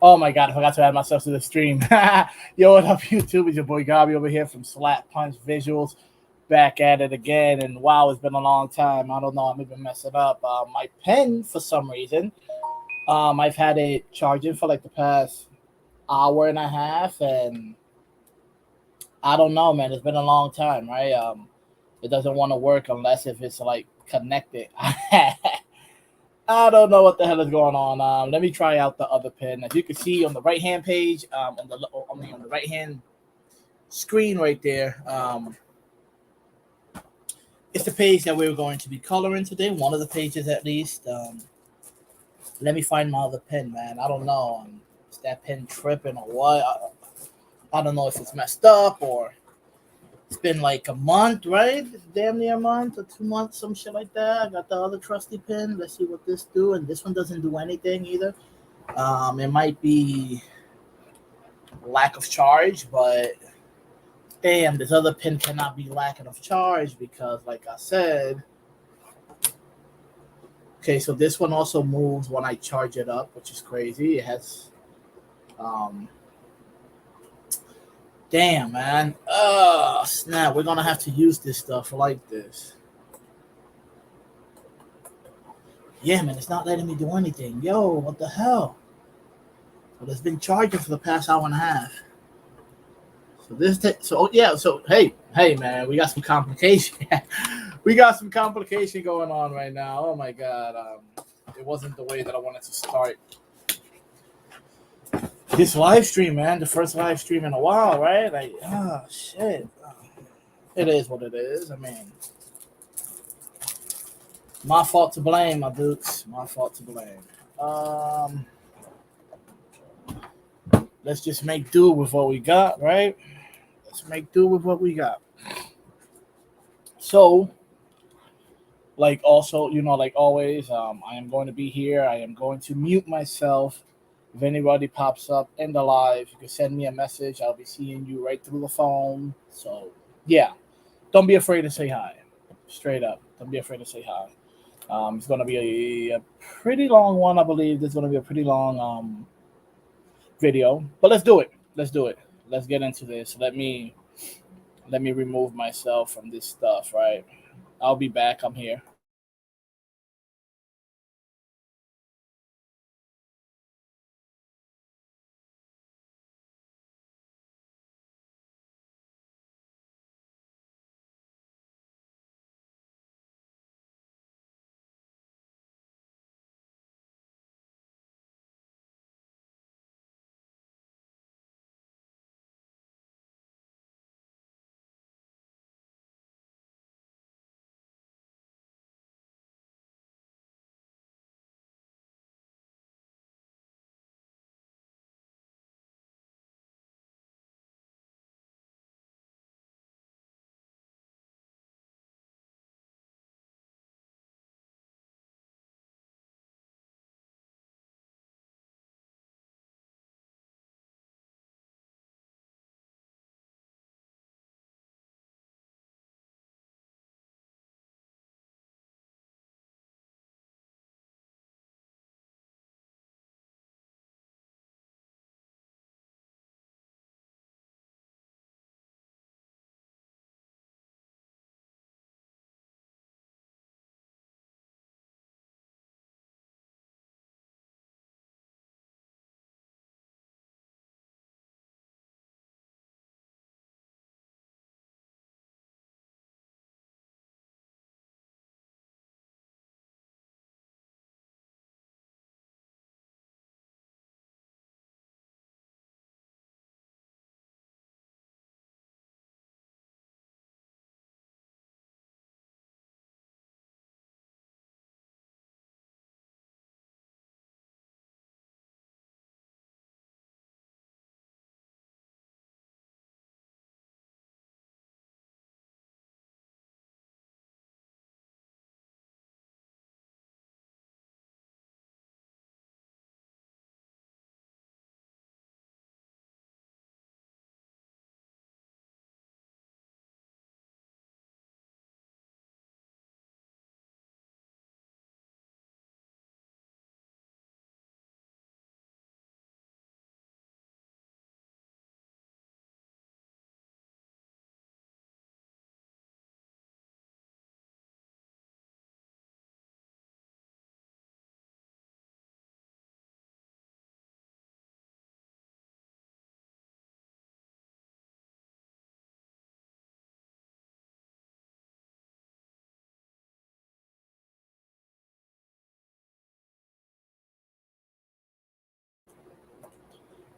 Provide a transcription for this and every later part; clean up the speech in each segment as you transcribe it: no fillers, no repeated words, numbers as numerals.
Oh my god, I forgot to add myself to the stream. Yo, what up, YouTube? It's your boy Gabi over here from Slap Punch Visuals. Back at it again, and wow, it's been a long time. I don't know, I'm even messing up. My pen, for some reason, I've had it charging for like the past hour and a half, and I don't know, man. It's been a long time, right? It doesn't want to work unless if it's like connected. I don't know what the hell is going on. Let me try out the other pen. As you can see on the right hand page, on the right hand screen right there, it's the page that we're going to be coloring today. One of the pages at least. Let me find my other pen, man. I don't know. Is that pen tripping or what? I don't know if it's messed up or it's been like a month, right? Damn near a month or 2 months, some shit like that. I got the other trusty pen. Let's see what this do. And this one doesn't do anything either. It might be lack of charge, but damn, this other pin cannot be lacking of charge because, like I said, okay, so this one also moves when I charge it up, which is crazy. It has, um, damn, man. Oh, snap. We're gonna have to use this stuff like this. Yeah, man, it's not letting me do anything. Yo, what the hell? Well, it's been charging for the past hour and a half. So hey, man, we got some complication. We got some complication going on right now. Oh my god, it wasn't the way that I wanted to start this live stream, man. The first live stream in a while, right? Like, oh shit. It is what it is. I mean, my fault to blame, my dukes. My fault to blame. Um, let's just make do with what we got, right? Let's make do with what we got. So, like also, like always, I am going to be here. I am going to mute myself. If anybody pops up in the live, you can send me a message. I'll be seeing you right through the phone. So yeah, don't be afraid to say hi. Straight up, don't be afraid to say hi. It's going to be a pretty long one, I believe. There's going to be a pretty long video, but let's do it. Let's do it. Let's get into this. Let me remove myself from this stuff. Right. I'll be back. I'm here.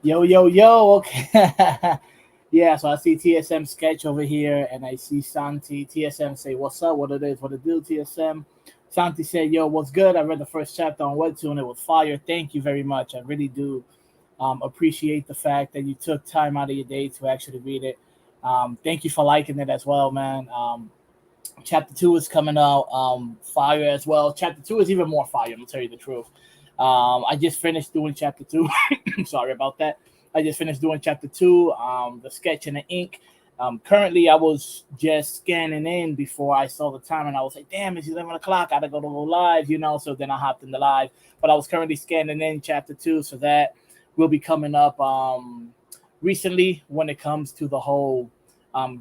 Yo, yo, yo. Okay. Yeah, so I see TSM sketch over here, and I see Santi. TSM say, "What's up? What it is? What it do?" TSM. Santi said, "Yo, what's good? I read the first chapter on Webtoon. It was fire. Thank you very much. I really do appreciate the fact that you took time out of your day to actually read it. Thank you for liking it as well, man. Chapter two is coming out, fire as well. Chapter two is even more fire. I'm gonna tell you the truth. I just finished doing chapter two. Sorry about that. I just finished doing chapter two. The sketch and the ink. Currently, I was just scanning in before I saw the time, and I was like, "Damn, it's 11 o'clock. I gotta go live," you know. So then I hopped in the live, but I was currently scanning in chapter two, so that will be coming up recently when it comes to the whole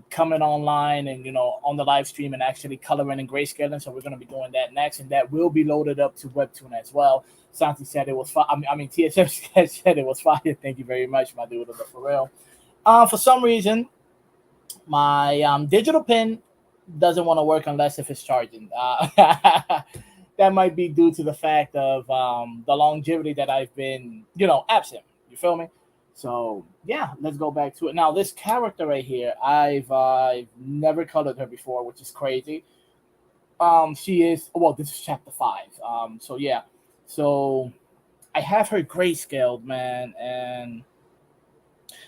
coming online and on the live stream and actually coloring and grayscaling. So we're going to be doing that next, and that will be loaded up to Webtoon as well. Santi said it was fire. I mean, TSM said it was fire. Thank you very much, my dude, for real. For some reason, my digital pen doesn't want to work unless if it's charging. That might be due to the fact of the longevity that I've been, absent. You feel me? So yeah, let's go back to it. Now this character right here, I've never colored her before, which is crazy. She is well. This is chapter five. So yeah, so I have her grayscaled, man, and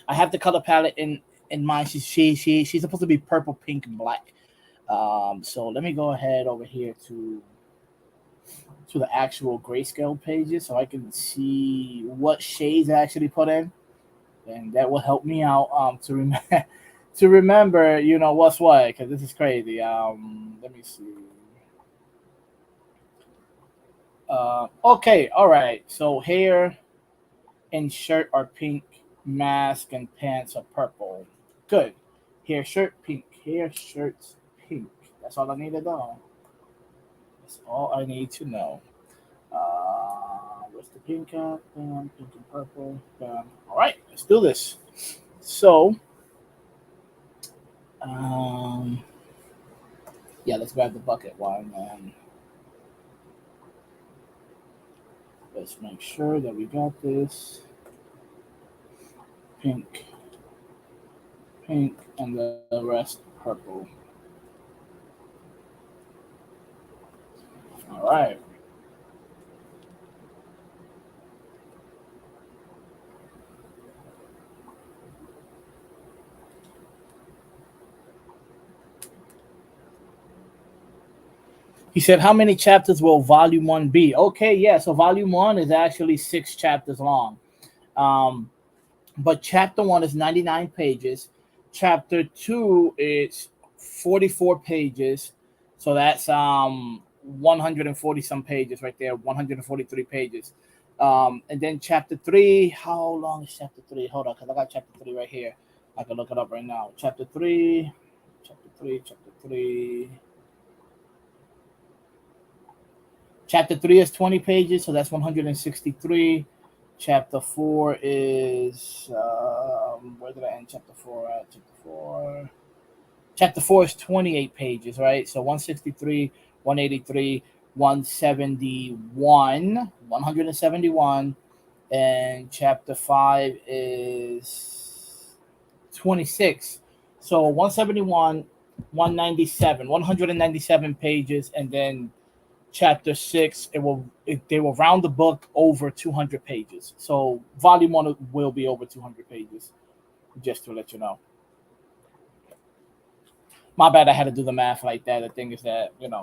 I have the color palette in mind. She's supposed to be purple, pink, and black. So let me go ahead over here to the actual grayscale pages so I can see what shades I actually put in, and that will help me out to remember to remember what's what, because this is crazy. Let me see. Okay, all right. So hair and shirt are pink, mask and pants are purple. Good. Hair, shirt, pink. Hair, shirts, pink. That's all I need to know. That's all I need to know. What's the pink at? Bam, pink and purple. Bam. All right, let's do this. So, um, yeah, let's grab the bucket one and let's make sure that we got this pink, pink, and the rest purple. All right. He said, "How many chapters will Volume One be?" Okay, yeah. So Volume One is actually 6 chapters long. Um, but Chapter One is 99 pages. Chapter Two is 44 pages. So that's 140 some pages right there. 143 pages. And then Chapter Three. How long is Chapter Three? Hold on, because I got Chapter Three right here. I can look it up right now. Chapter Three. Chapter Three. Chapter Three. Chapter 3 is 20 pages, so that's 163. Chapter 4 is where did I end chapter 4 at? Chapter 4 is 28 pages, right? So 163, 183, 171, 171, and chapter 5 is 26. So 171, 197, 197 pages, and then chapter 6 they will round the book over 200 pages, so volume 1 will be over 200 pages, just to let you know. My bad, I had to do the math like that. The thing is that it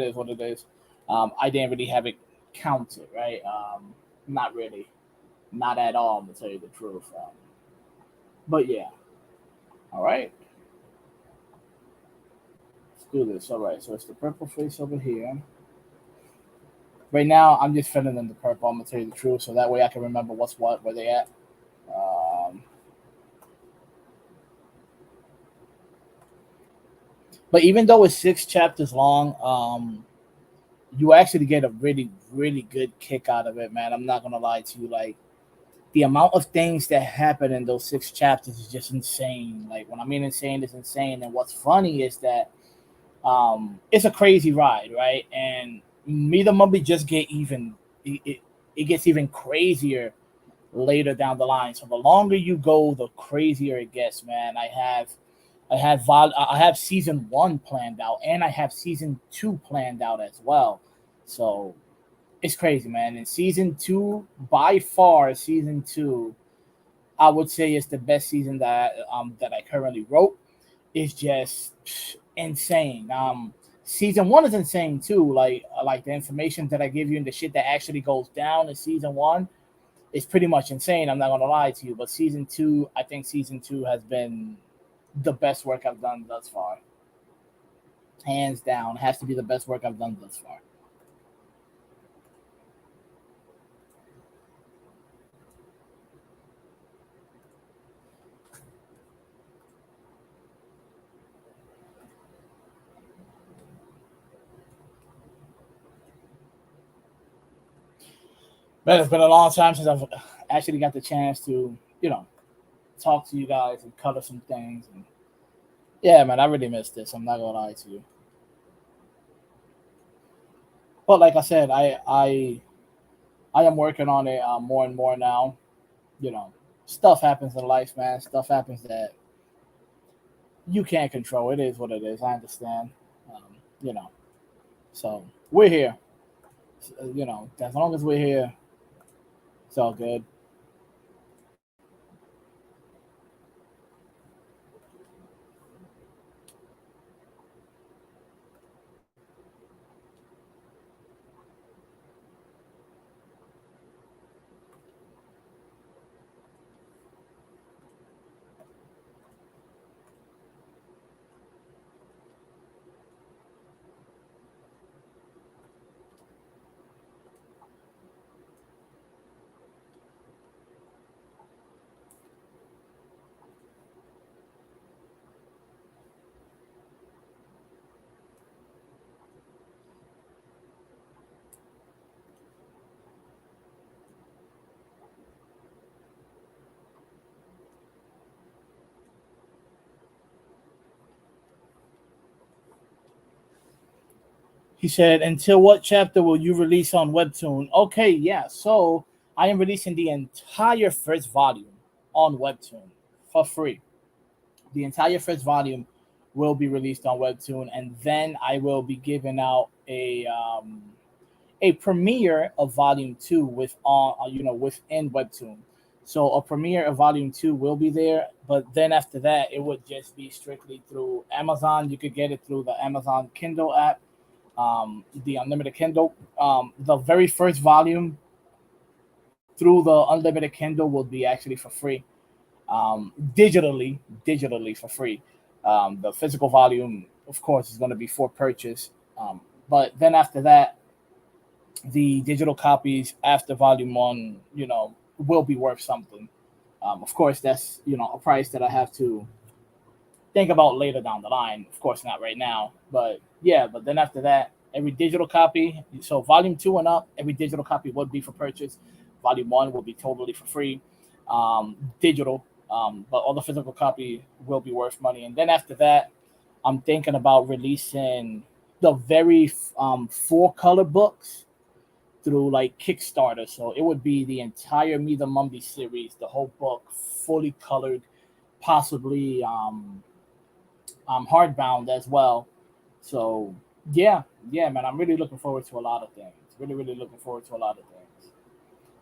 is what it is. I didn't really have it counted, right? Not really, not at all, to tell you the truth. But yeah, all right, let's do this. All right, so it's the purple face over here. Right now, I'm just filling in the purple. I'm gonna tell you the truth, so that way I can remember what's what, where they at. Um, but even though it's 6 chapters long, you actually get a really, really good kick out of it, man. I'm not gonna lie to you. Like the amount of things that happen in those 6 chapters is just insane. Like when I mean insane, it's insane. And what's funny is that it's a crazy ride, right? And Me the Mumbie just get even. It gets even crazier later down the line. So the longer you go, the crazier it gets, man. I have season one planned out, and I have season two planned out as well. So it's crazy, man. And season two, by far, season two, I would say is the best season that I currently wrote. It's just insane. Season one is insane too. Like the information that I give you and the shit that actually goes down in season one is pretty much insane. I'm not gonna lie to you, but season two, I think season two has been the best work I've done thus far. Hands down, has to be the best work I've done thus far. Man, it's been a long time since I've actually got the chance to, talk to you guys and cover some things. And yeah, man, I really missed this. I'm not gonna lie to you. But like I said, I am working on it more and more now. You know, stuff happens in life, man. Stuff happens that you can't control. It is what it is. I understand. Um, you know, so we're here. As long as we're here, it's all good. He said, "Until what chapter will you release on Webtoon?" Okay, yeah. So I am releasing the entire first volume on Webtoon for free. The entire first volume will be released on Webtoon, and then I will be giving out a premiere of Volume Two with on within Webtoon. So a premiere of Volume Two will be there, but then after that, it would just be strictly through Amazon. You could get it through the Amazon Kindle app, the Unlimited Kindle. The very first volume through the Unlimited Kindle will be actually for free, digitally for free. The physical volume, of course, is going to be for purchase. But then after that, the digital copies after volume one, will be worth something. Of course, that's a price that I have to think about later down the line. Of course, not right now, but yeah. But then after that, every digital copy, so volume two and up, every digital copy would be for purchase. Volume one will be totally for free, digital. But all the physical copy will be worth money. And then after that, I'm thinking about releasing the very four color books through like Kickstarter. So it would be the entire Me the Mumbie series, the whole book, fully colored, possibly hardbound as well. So yeah, man, I'm really looking forward to a lot of things. Really, really looking forward to a lot of things.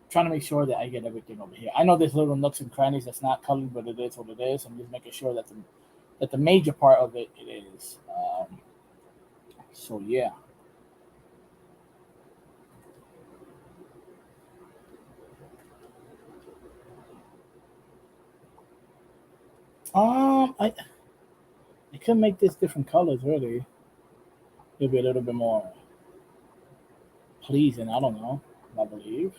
Trying to make sure that I get everything over here. I know there's little nooks and crannies that's not colored, but it is what it is. I'm just making sure that the major part of it is. So yeah. I could make this different colors really. Maybe a little bit more pleasing. I don't know. I believe.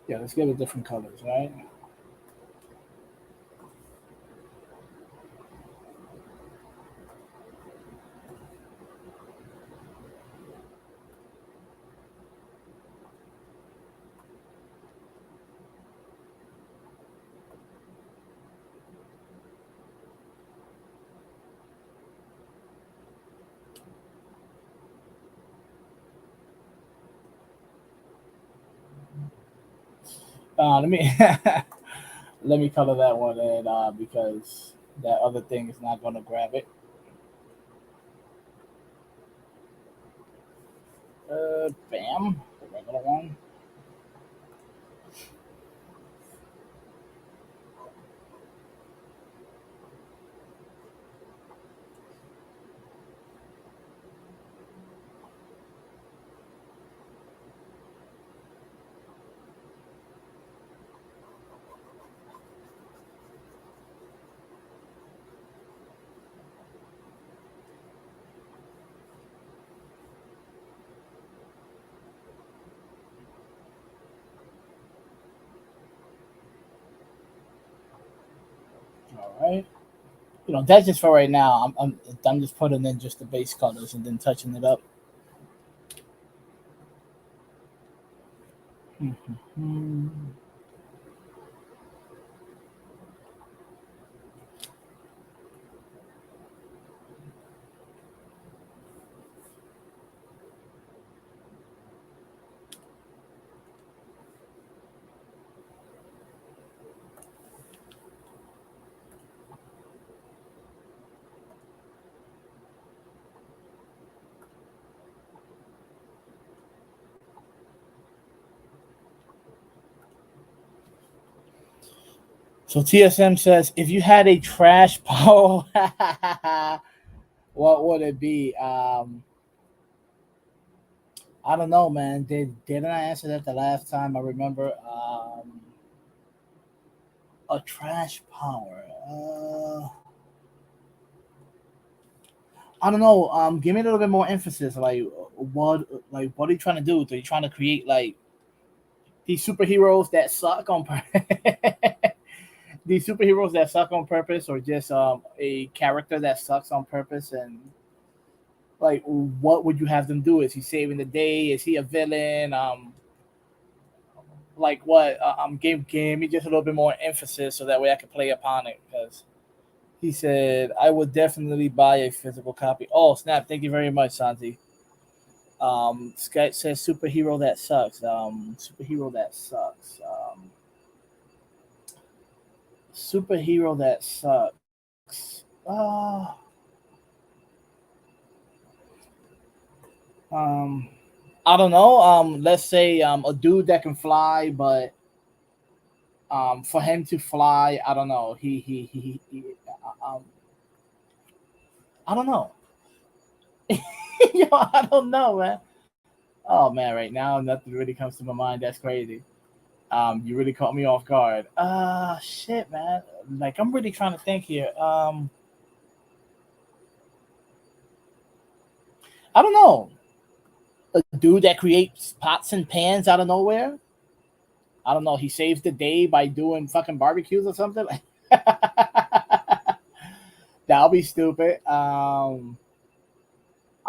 Yeah, let's give it different colors, right? Let me let me color that one in because that other thing is not going to grab it. Bam, the regular one. All right. That's just for right now. I'm just putting in just the base colors and then touching it up. So TSM says, if you had a trash power, what would it be? I don't know, man. Didn't I answer that the last time? I remember a trash power. I don't know. Give me a little bit more emphasis. What are you trying to do? Are you trying to create like these superheroes that suck on these superheroes that suck on purpose, or just a character that sucks on purpose? And like, what would you have them do? Is he saving the day? Is he a villain? Like what? Give me just a little bit more emphasis so that way I can play upon it. Because he said I would definitely buy a physical copy. Oh snap! Thank you very much, Santi. Sky says superhero that sucks. Superhero that sucks. Superhero that sucks. Um, I don't know. Let's say a dude that can fly, but for him to fly, I don't know. I don't know. Yo, I don't know, man. Oh man, right now nothing really comes to my mind. That's crazy. You really caught me off guard. Shit, man. Like I'm really trying to think here. I don't know. A dude that creates pots and pans out of nowhere. I don't know. He saves the day by doing fucking barbecues or something. That'll be stupid. I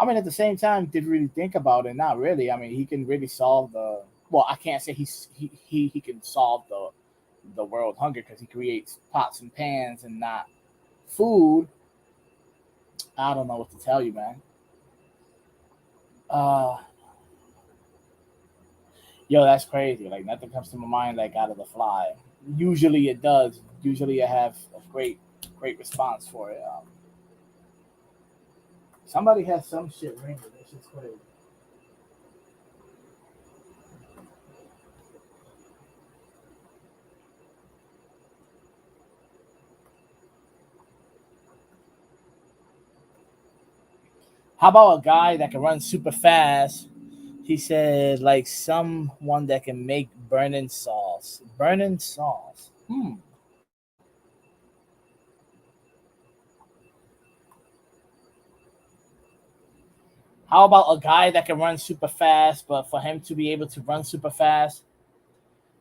mean, at the same time, did really think about it? Not really. I mean, he can really solve the. Well, I can't say he can solve the world hunger because he creates pots and pans and not food. I don't know what to tell you, man. Uh, Yo, that's crazy. Like nothing comes to my mind like out of the fly. Usually it does. Usually I have a great response for it. Somebody has some shit ringing. That's just crazy. How about a guy that can run super fast? He said like someone that can make burning sauce. Burning sauce. How about a guy that can run super fast, but for him to be able to run super fast,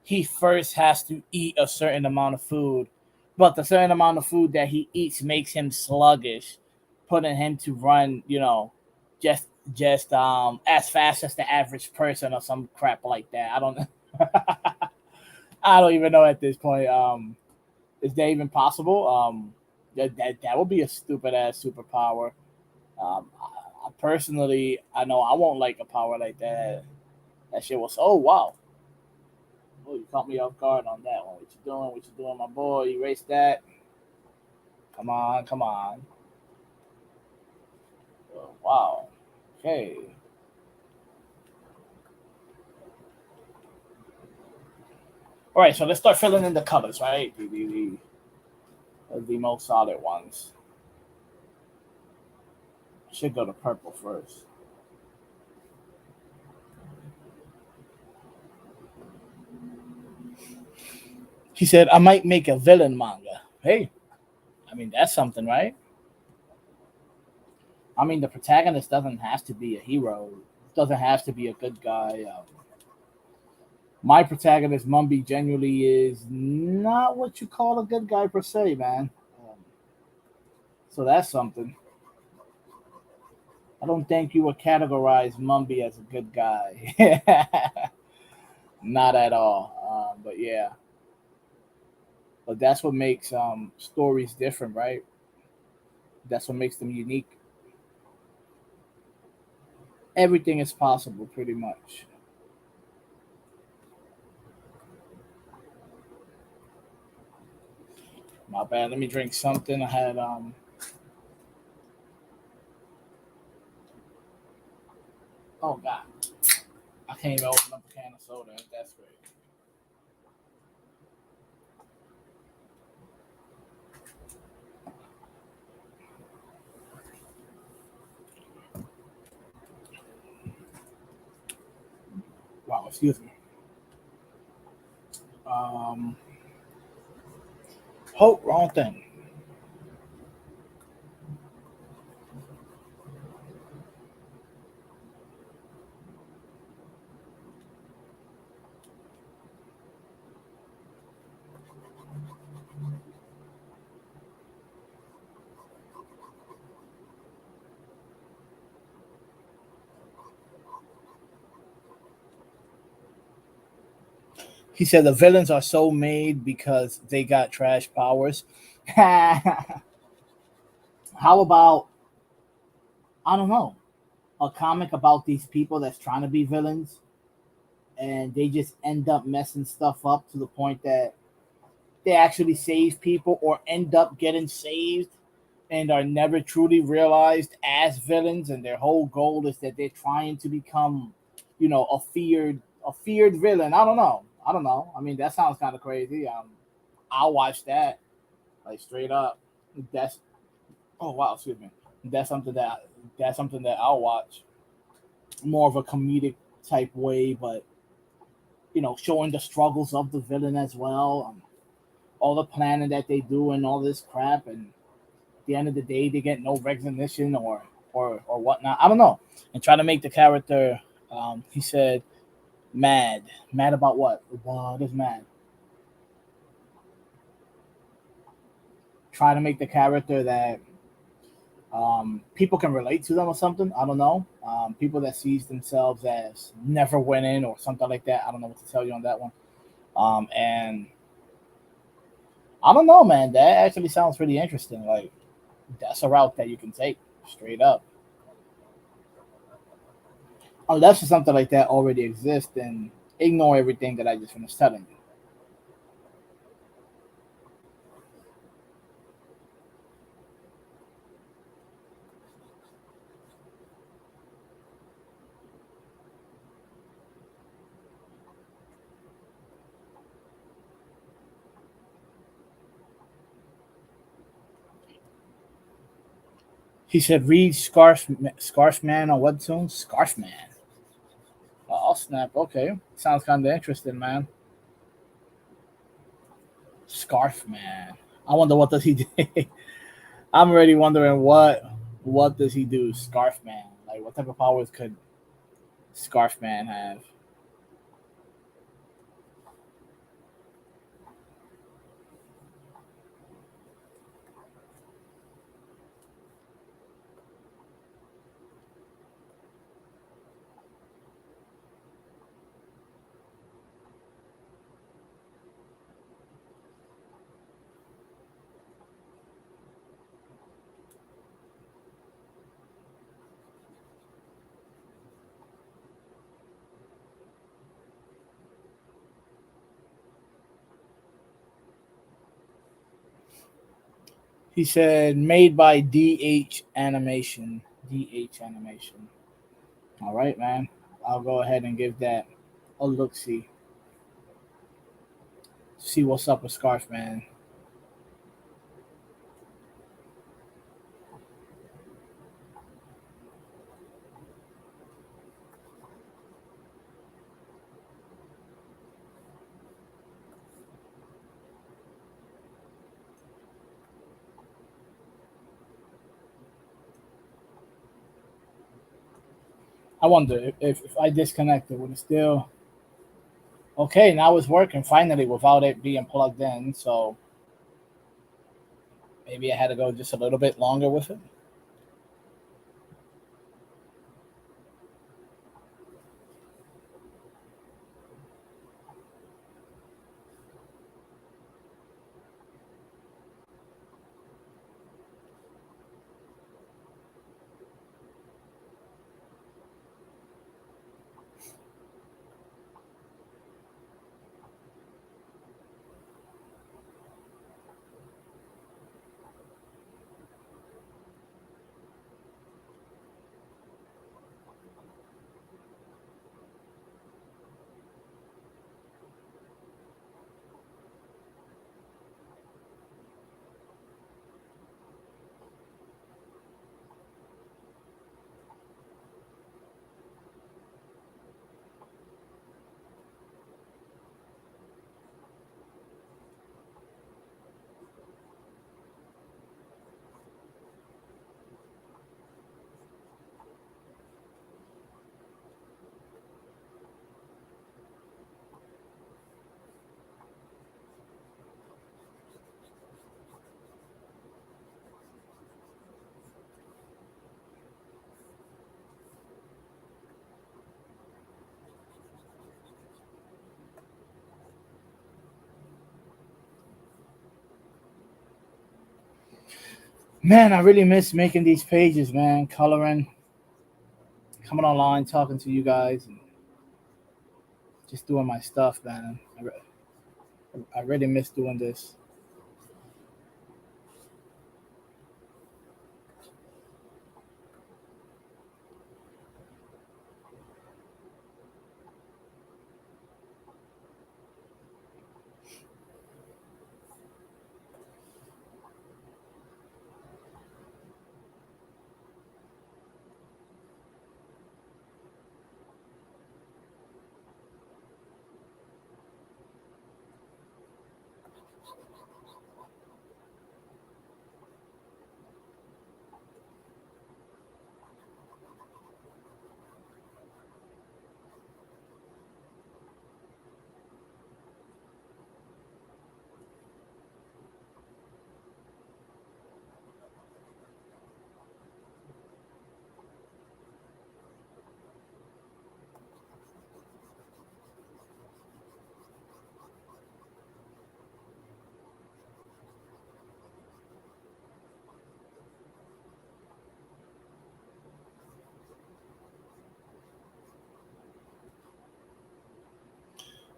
he first has to eat a certain amount of food. But the certain amount of food that he eats makes him sluggish, putting him to run, just as fast as the average person or some crap like that. I don't I don't even know at this point. Is that even possible? That would be a stupid ass superpower. Personally, I know I won't like a power like that. That shit was, oh wow. Oh, you caught me off guard on that one. What you doing? What you doing, my boy? Erase that. Come on, come on. Oh, wow. Okay. All right, so let's start filling in the colors, right? The most solid ones. Should go to purple first. He said, I might make a villain manga. Hey, I mean, that's something, right? I mean, the protagonist doesn't have to be a hero, doesn't have to be a good guy. My protagonist, Mumby, genuinely is not what you call a good guy per se, man. So that's something. I don't think you would categorize Mumby as a good guy. Not at all. But yeah, but that's what makes stories different, right? That's what makes them unique. Everything is possible, pretty much. My bad. Let me drink something. I had oh god, I can't even open up a can of soda. That's great. Wow, excuse me. Um, oh, wrong thing. He said the villains are so made because they got trash powers. How about I don't know a comic about these people that's trying to be villains and they just end up messing stuff up to the point that they actually save people or end up getting saved and are never truly realized as villains, and their whole goal is that they're trying to become, a feared villain. I don't know. I mean, that sounds kind of crazy. I'll watch that, like, straight up. That's Oh wow, excuse me. That's something that I'll watch. More of a comedic type way, but showing the struggles of the villain as well. All the planning that they do and all this crap, and at the end of the day, they get no recognition or whatnot. I don't know. And try to make the character. He said, mad. Mad about what? What is mad? Try to make the character that people can relate to them or something. I don't know. People that sees themselves as never winning or something like that. I don't know what to tell you on that one. And I don't know, man. That actually sounds pretty interesting. Like, that's a route that you can take straight up. Unless something like that already exists, then ignore everything that I just finished telling you. He said, read Scarf Man on Webtoon. Scarf Man. Oh, snap. Okay. Sounds kind of interesting, man. Scarf Man. I wonder what does he do. I'm already wondering what does he do, Scarf Man? Like, what type of powers could Scarf Man have? He said made by DH Animation. DH Animation. All right, man. I'll go ahead and give that a look. See what's up with Scarf Man. I wonder if I disconnected, would it still? Okay, now it's working finally without it being plugged in. So maybe I had to go just a little bit longer with it. Man, I really miss making these pages, man. Coloring, coming online, talking to you guys, and just doing my stuff, man. I really miss doing this.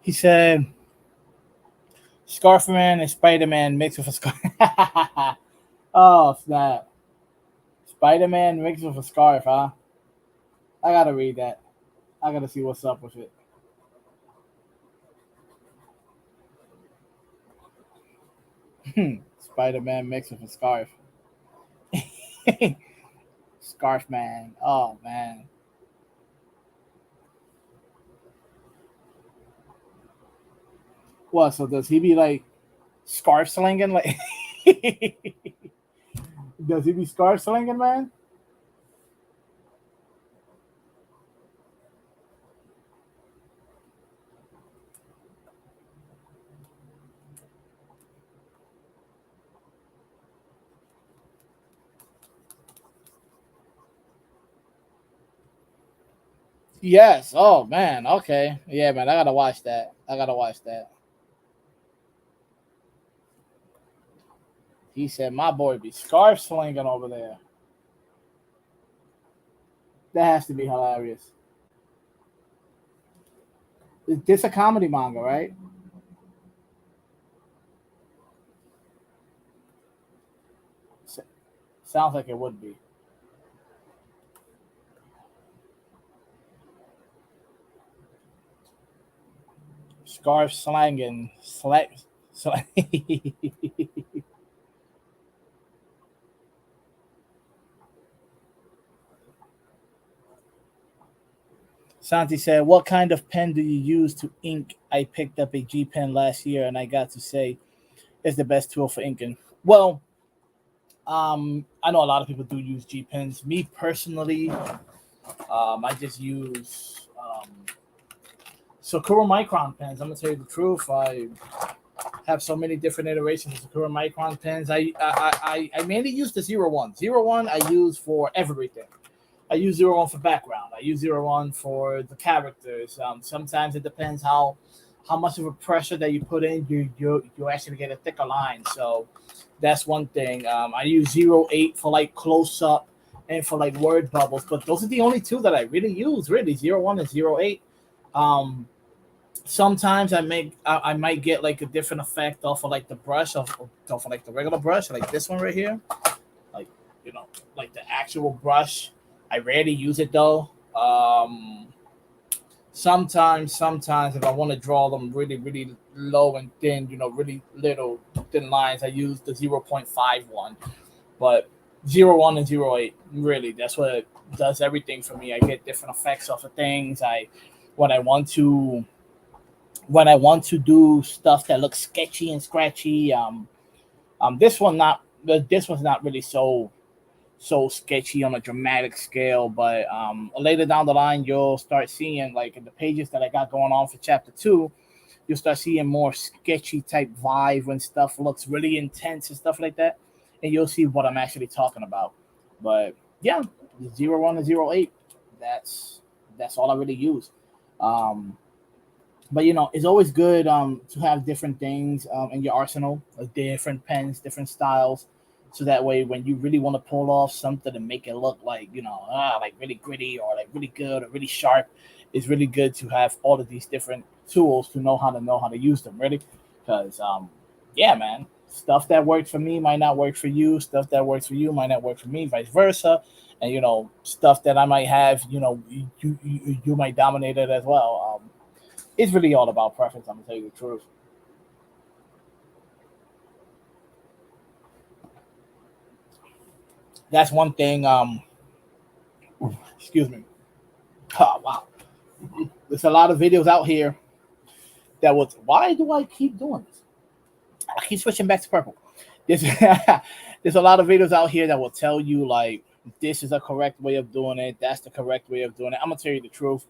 He said, Scarfman and Spider Man mixed with a scarf. Oh, snap. Spider Man mixed with a scarf, huh? I gotta read that. I gotta see what's up with it. Spider Man mixed with a scarf. Scarf Man. Oh, man. What? So does he be like scarf slinging? Like, does he be scarf slinging, man? Yes. Oh man. Okay. Yeah, man. I gotta watch that. I gotta watch that. He said my boy be scarf slinging over there. That has to be hilarious. This a comedy manga, right? Sounds like it would be. Scarf slanging, slang. Santi said, "What kind of pen do you use to ink? I picked up a G pen last year, and I got to say it's the best tool for inking." Well, I know a lot of people do use G pens. Me personally, I just use Sakura Micron pens. I'm gonna tell you the truth. I have so many different iterations of Sakura Micron pens. I mainly use the 01. 01 I use for everything. I use 01 for background. I use 01 for the characters. Sometimes it depends how much of a pressure that you put in, you actually get a thicker line. So that's one thing. I use 08 for like close up and for like word bubbles, but those are the only two that I really use. Really, 01 and 08. Um, Sometimes I might get like a different effect off of like the brush off of like the regular brush, like this one right here, like like the actual brush. I rarely use it though. Sometimes if I want to draw them really low and thin, really little thin lines, I use the 0.51. But 01 and 08, really, that's what does everything for me. I get different effects off of things. When I want to do stuff that looks sketchy and scratchy. This one's not really so sketchy on a dramatic scale, but later down the line you'll start seeing, like in the pages that I got going on for chapter 2, you'll start seeing more sketchy type vibe when stuff looks really intense and stuff like that, and you'll see what I'm actually talking about. But yeah, 01 and 08, that's all I really use. But it's always good to have different things in your arsenal, like different pens, different styles, so that way when you really want to pull off something and make it look like like really gritty or like really good or really sharp, it's really good to have all of these different tools to know how to use them, really. Because yeah, man, stuff that works for me might not work for you. Stuff that works for you might not work for me, vice versa. And stuff that I might have, you might dominate it as well. It's really all about preference. I'm gonna tell you the truth. That's one thing. Excuse me. Oh, wow. There's a lot of videos out here that was. Why do I keep doing this? I keep switching back to purple. There's there's a lot of videos out here that will tell you like this is a correct way of doing it. That's the correct way of doing it. I'm gonna tell you the truth.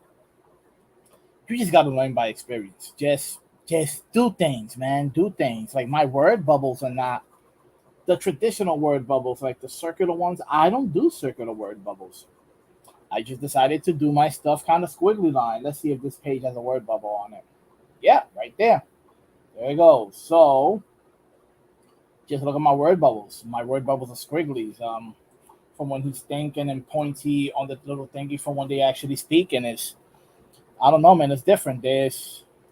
You just gotta learn by experience. Just do things, man. Do things. Like my word bubbles are not the traditional word bubbles, like the circular ones. I don't do circular word bubbles. I just decided to do my stuff kind of squiggly line. Let's see if this page has a word bubble on it. Yeah, right there. There you go. So just look at my word bubbles. My word bubbles are squigglies. From when he's thinking and pointy on the little thingy from when they actually speak, and it's I don't know, man. It's different. I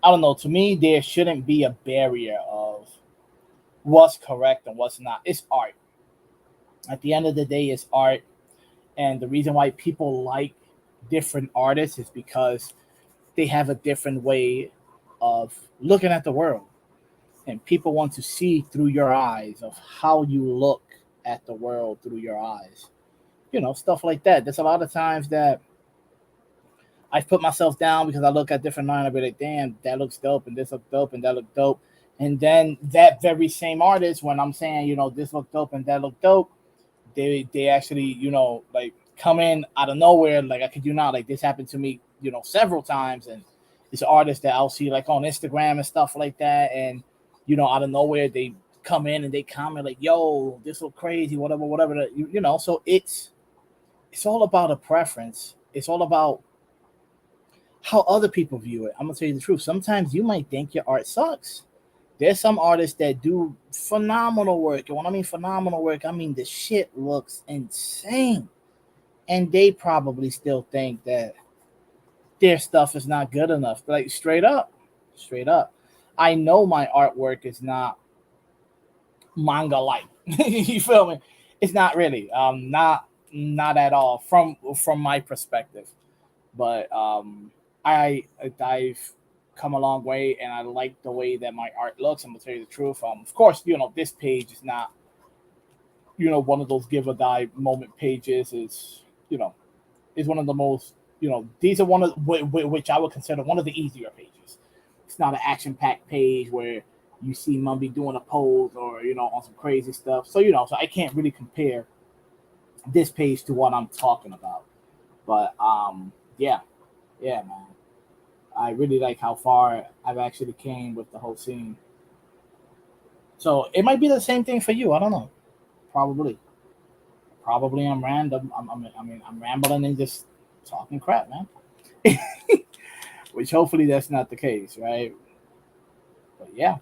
don't know. To me, there shouldn't be a barrier of what's correct and what's not. It's art. At the end of the day, it's art. And the reason why people like different artists is because they have a different way of looking at the world. And people want to see through your eyes of how you look at the world through your eyes. Stuff like that. There's a lot of times that I've put myself down because I look at different line. I'll be like, damn, that looks dope, and this looks dope, and that looks dope. And then that very same artist, when I'm saying, this look dope and that look dope, they actually, like come in out of nowhere. Like I could do not, like this happened to me, several times. And it's an artist that I'll see like on Instagram and stuff like that. And, out of nowhere, they come in and they comment like, yo, this look crazy, whatever. So it's all about a preference. It's all about how other people view it. I'm gonna tell you the truth. Sometimes you might think your art sucks. There's some artists that do phenomenal work. And when I mean phenomenal work, I mean the shit looks insane. And they probably still think that their stuff is not good enough. Like straight up. I know my artwork is not manga like. You feel me? It's not really. Not at all from my perspective. But I've come a long way, and I like the way that my art looks. I'm gonna tell you the truth. Of course, this page is not one of those give a die moment pages. Is one of the most these are one of which I would consider one of the easier pages. It's not an action packed page where you see Mumby doing a pose or on some crazy stuff. So so I can't really compare this page to what I'm talking about. But yeah, yeah, man. I really like how far I've actually came with the whole scene. So it might be the same thing for you. I don't know. Probably. Probably I'm random. I'm rambling and just talking crap, man. Which hopefully that's not the case, right? But yeah.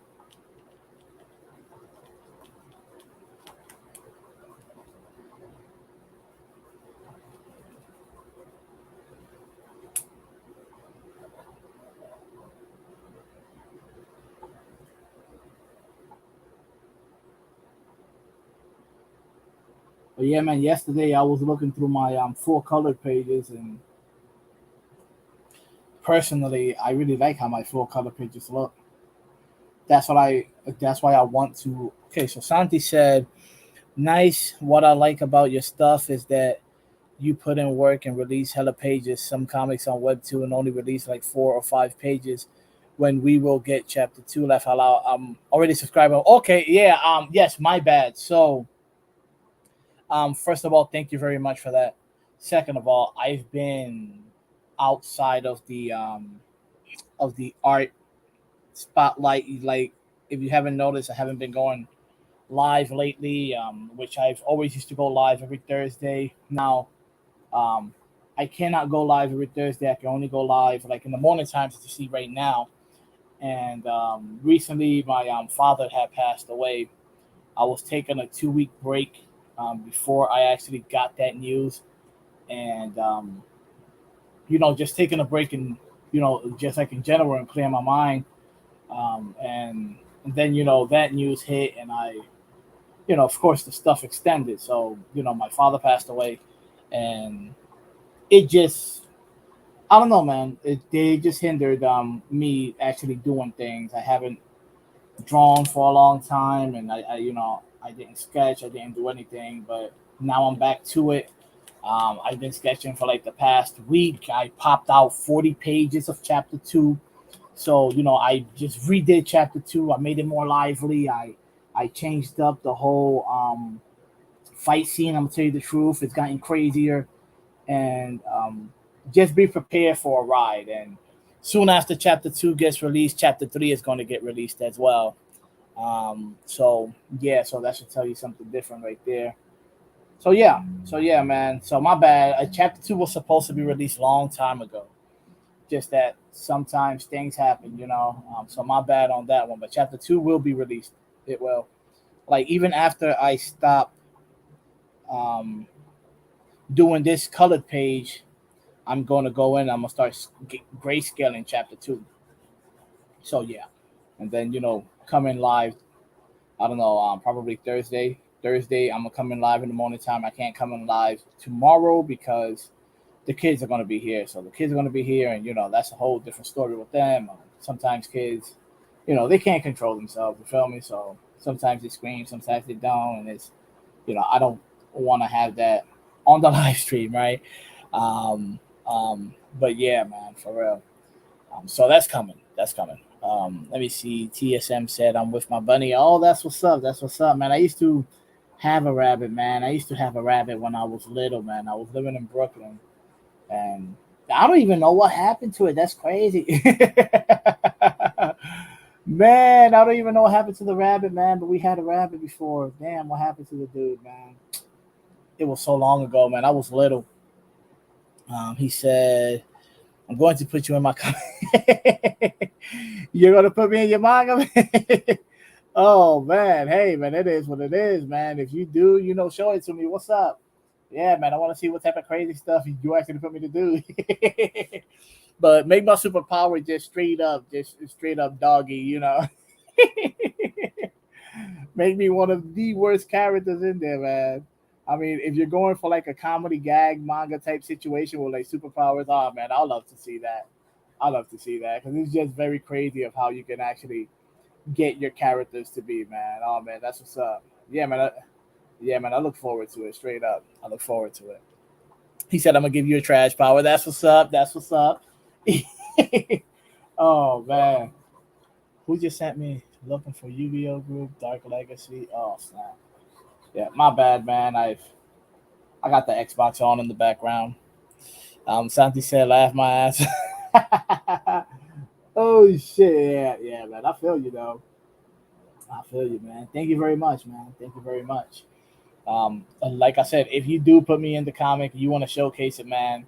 But yeah, man. Yesterday I was looking through my full colored pages, and personally, I really like how my full color pages look. That's what I. That's why I want to. Okay, so Santi said, "Nice. What I like about your stuff is that you put in work and release hella pages. Some comics on Webtoon only release like 4 or 5 pages. When we will get chapter two, left out. I'm already subscribed. Okay, yeah. Yes, my bad. So, first of all, thank you very much for that. Second of all, I've been outside of the art spotlight. Like, if you haven't noticed, I haven't been going live lately. Which I've always used to go live every Thursday. Now, Um, I cannot go live every Thursday. I can only go live like in the morning times, as you see right now. And recently, my father had passed away. I was taking a 2 week break before I actually got that news, and just taking a break and just like in general and clear my mind. And then that news hit, and of course the stuff extended. So my father passed away, and it just I don't know, man. They just hindered me actually doing things. I haven't drawn for a long time, and I didn't sketch. I didn't do anything, but now I'm back to it. I've been sketching for like the past week. I popped out 40 pages of chapter two, so I just redid chapter two. I made it more lively. I changed up the whole fight scene. I'm gonna tell you the truth. It's gotten crazier, and just be prepared for a ride. And soon after chapter two gets released, chapter three is going to get released as well. So yeah, so that should tell you something different right there. So yeah, man. So my bad. Chapter two was supposed to be released a long time ago. Just that sometimes things happen, So my bad on that one. But chapter two will be released. It will. Like even after I stop um, doing this colored page, I'm going to go in. I'm gonna start grayscaling chapter two. So yeah, and then coming live. I don't know. Probably Thursday. Thursday, I'm gonna come in live in the morning time. I can't come in live tomorrow because the kids are gonna be here. So the kids are gonna be here, and that's a whole different story with them. Sometimes kids, they can't control themselves. You feel me? So sometimes they scream, sometimes they don't, and it's I don't want to have that on the live stream, right? Um, but yeah, man, for real. So that's coming. That's coming. Let me see. TSM said I'm with my bunny. Oh, that's what's up. That's what's up, man. I used to have a rabbit, man. I used to have a rabbit when I was little, man. I was living in Brooklyn, and I don't even know what happened to it. That's crazy. Man, I don't even know what happened to the rabbit, man. But we had a rabbit before. Damn, what happened to the dude, man? It was so long ago, man. I was little. He said, I'm going to put you in my You're gonna put me in your manga, man. Oh man, hey man, it is what it is, man. If you do, show it to me. What's up? Yeah, man, I want to see what type of crazy stuff you actually put me to do. But make my superpower just straight up doggy. Make me one of the worst characters in there, man. I mean, if you're going for like a comedy gag manga type situation with like superpowers, oh man, I'd love to see that. I love to see that because it's just very crazy of how you can actually get your characters to be, man. Oh man, that's what's up. Yeah, man. Yeah, man. I look forward to it. Straight up, I look forward to it. He said, "I'm gonna give you a trash power." That's what's up. That's what's up. Oh man, who just sent me looking for Yu-Gi-Oh group Dark Legacy? Oh snap. Yeah, my bad, man. I got the Xbox on in the background. Santi said, "Laugh my ass." Oh shit, yeah, yeah, man. I feel you though. I feel you, man. Thank you very much, man. Thank you very much. Like I said, if you do put me in the comic, you want to showcase it, man.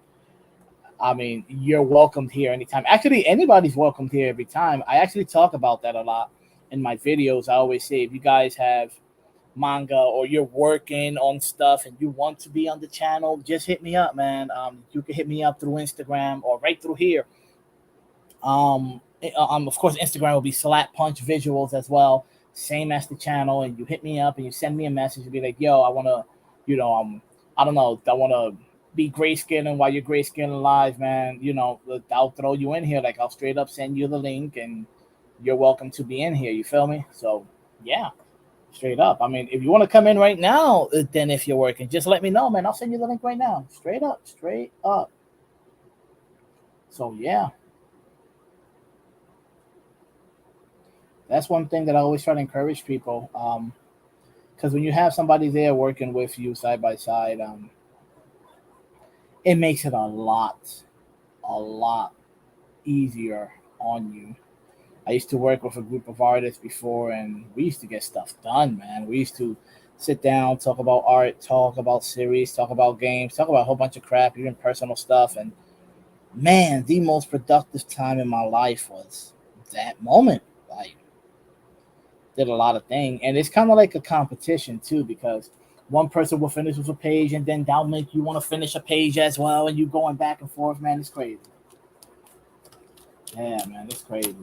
I mean, you're welcomed here anytime. Actually, anybody's welcomed here every time. I actually talk about that a lot in my videos. I always say, if you guys have manga or you're working on stuff and you want to be on the channel, just hit me up, man. You can hit me up through Instagram or right through here. Of course, Instagram will be Slap Punch Visuals as well, same as the channel. And you hit me up and you send me a message and be like, "Yo, I want to, you know, I don't know, I want to be grayscaling while you're grayscaling live, man. I'll throw you in here. Like I'll straight up send you the link and you're welcome to be in here. You feel me? So yeah, straight up. I mean, if you want to come in right now, then if you're working, just let me know, man. I'll send you the link right now. Straight up, straight up. So yeah. That's one thing that I always try to encourage people. Because when you have somebody there working with you side by side, it makes it a lot easier on you. I used to work with a group of artists before, and we used to get stuff done, man. We used to sit down, talk about art, talk about series, talk about games, talk about a whole bunch of crap, even personal stuff. And man, the most productive time in my life was that moment. Like, did a lot of things, and it's kind of like a competition too because one person will finish with a page, and then that'll make you want to finish a page as well, and you going back and forth. Man, it's crazy. Yeah, man, it's crazy.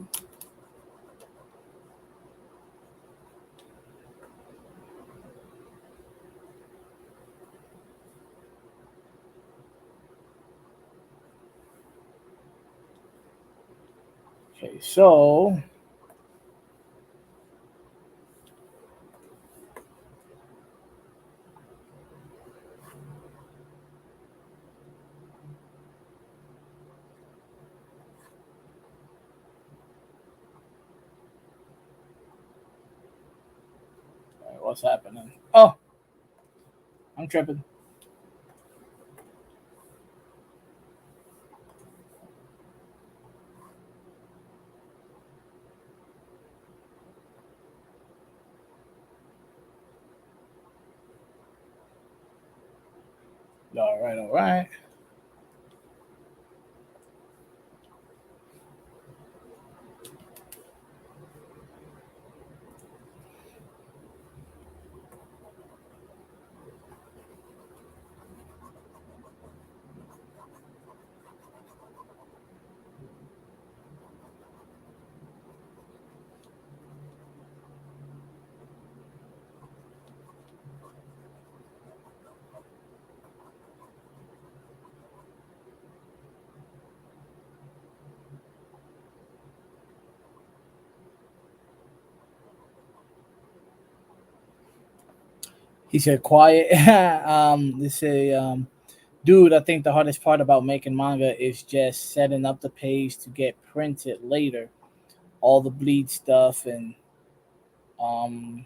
Okay, so what's happening? Oh, I'm tripping. All right, all right. He said quiet. They say, dude, I think the hardest part about making manga is just setting up the page to get printed later. All the bleed stuff and um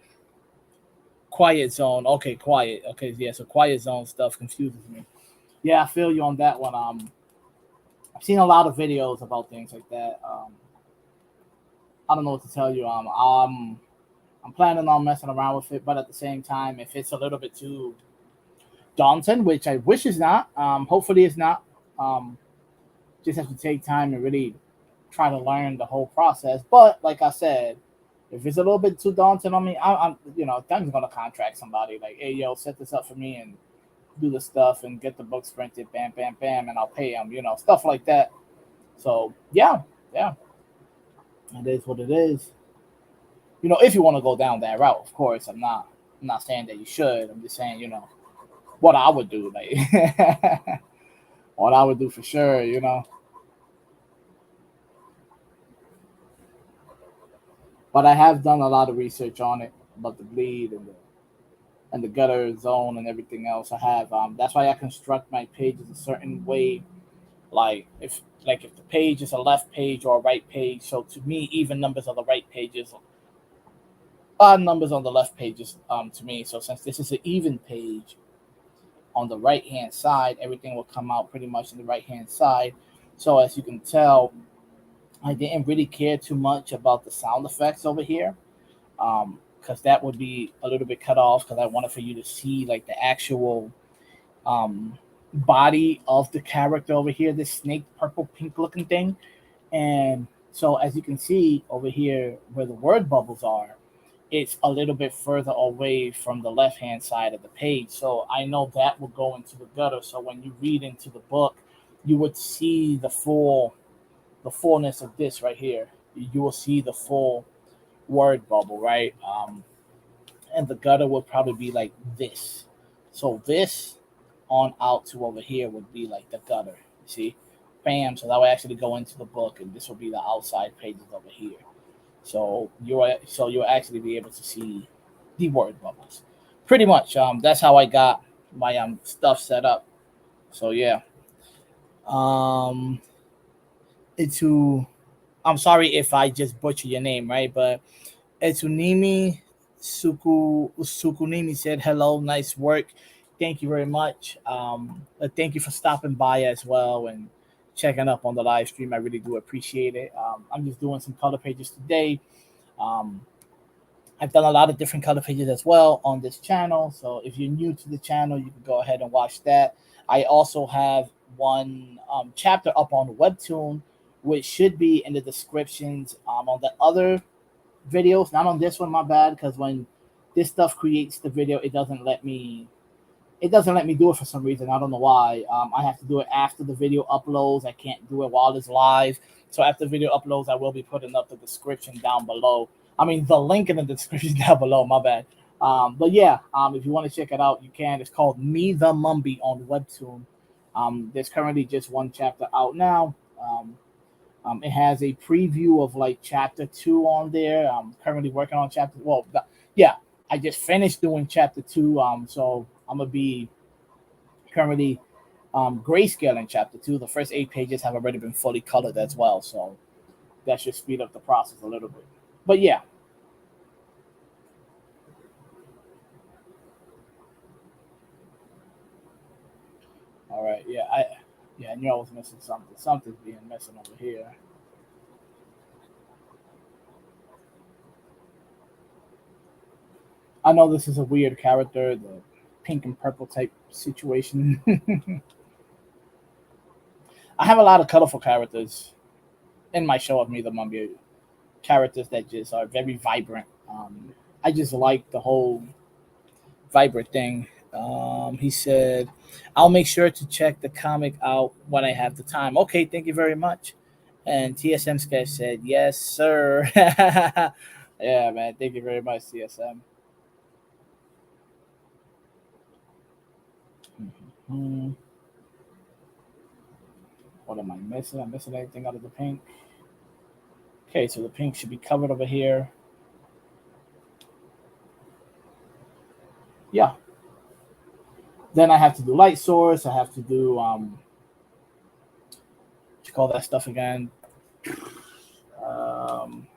quiet zone. Okay, quiet. Okay, yeah. So quiet zone stuff confuses me. Yeah, I feel you on that one. I've seen a lot of videos about things like that. I don't know what to tell you. I'm planning on messing around with it, but at the same time, if it's a little bit too daunting, which I wish is not, hopefully it's not. Um, just have to take time and really try to learn the whole process. But like I said, if it's a little bit too daunting on me, I'm I'm gonna contract somebody like, hey, yo, set this up for me and do the stuff and get the books printed, bam, bam, bam, and I'll pay them, stuff like that. So yeah, yeah, it is what it is. If you want to go down that route, of course, I'm not saying that you should. I'm just saying, what I would do, like what I would do for sure, you know. But I have done a lot of research on it about the bleed and the gutter zone and everything else. I have that's why I construct my pages a certain way. Like if the page is a left page or a right page, so to me, even numbers on the right pages, odd numbers on the left pages to me. So since this is an even page on the right hand side, everything will come out pretty much on the right hand side. So as you can tell, I didn't really care too much about the sound effects over here, because that would be a little bit cut off, because I wanted for you to see like the actual body of the character over here, this snake purple pink looking thing. And so as you can see over here where the word bubbles are, it's a little bit further away from the left hand side of the page. So I know that will go into the gutter. So when you read into the book, you would see the fullness of this right here. You will see the full word bubble, right? And the gutter would probably be like this. So this on out to over here would be like the gutter. You see? Bam. So that would actually go into the book, and this will be the outside pages over here. So you'll actually be able to see the word bubbles. Pretty much. That's how I got my stuff set up. So yeah. Um it's who I'm sorry if I just butcher your name, right? But Etsunimi Sukunimi said hello, nice work. Thank you very much. Thank you for stopping by as well and checking up on the live stream. I really do appreciate it. I'm just doing some color pages today. Um, I've done a lot of different color pages as well on this channel. So if you're new to the channel, you can go ahead and watch that. I also have one chapter up on Webtoon, which should be in the descriptions on the other videos, not on this one, my bad, because when this stuff creates the video, it doesn't let me do it for some reason. I don't know why. I have to do it after the video uploads. I can't do it while it's live. So after the video uploads, I will be putting up the description down below. I mean, the link in the description down below. My bad. But yeah, if you want to check it out, you can. It's called Me The Mumbie on Webtoon. There's currently just one chapter out now. It has a preview of like chapter 2 on there. I'm currently working on chapter. Well, yeah, I just finished doing chapter 2. So I'm gonna be currently grayscale in chapter 2. The first 8 pages have already been fully colored as well, so that should speed up the process a little bit. But yeah, all right, I knew I was missing something. Something's being missing over here. I know this is a weird character, the pink and purple type situation. I have a lot of colorful characters in my show of Me the Mummy, characters that just are very vibrant. I just like the whole vibrant thing. He said, I'll make sure to check the comic out when I have the time. Okay, thank you very much. And TSM Sketch said, yes, sir. Yeah, man. Thank you very much, TSM. Hmm. What am I missing? I'm missing anything out of the pink. Okay, so the pink should be covered over here. Yeah. Then I have to do light source. I have to do what you call that stuff again? Um,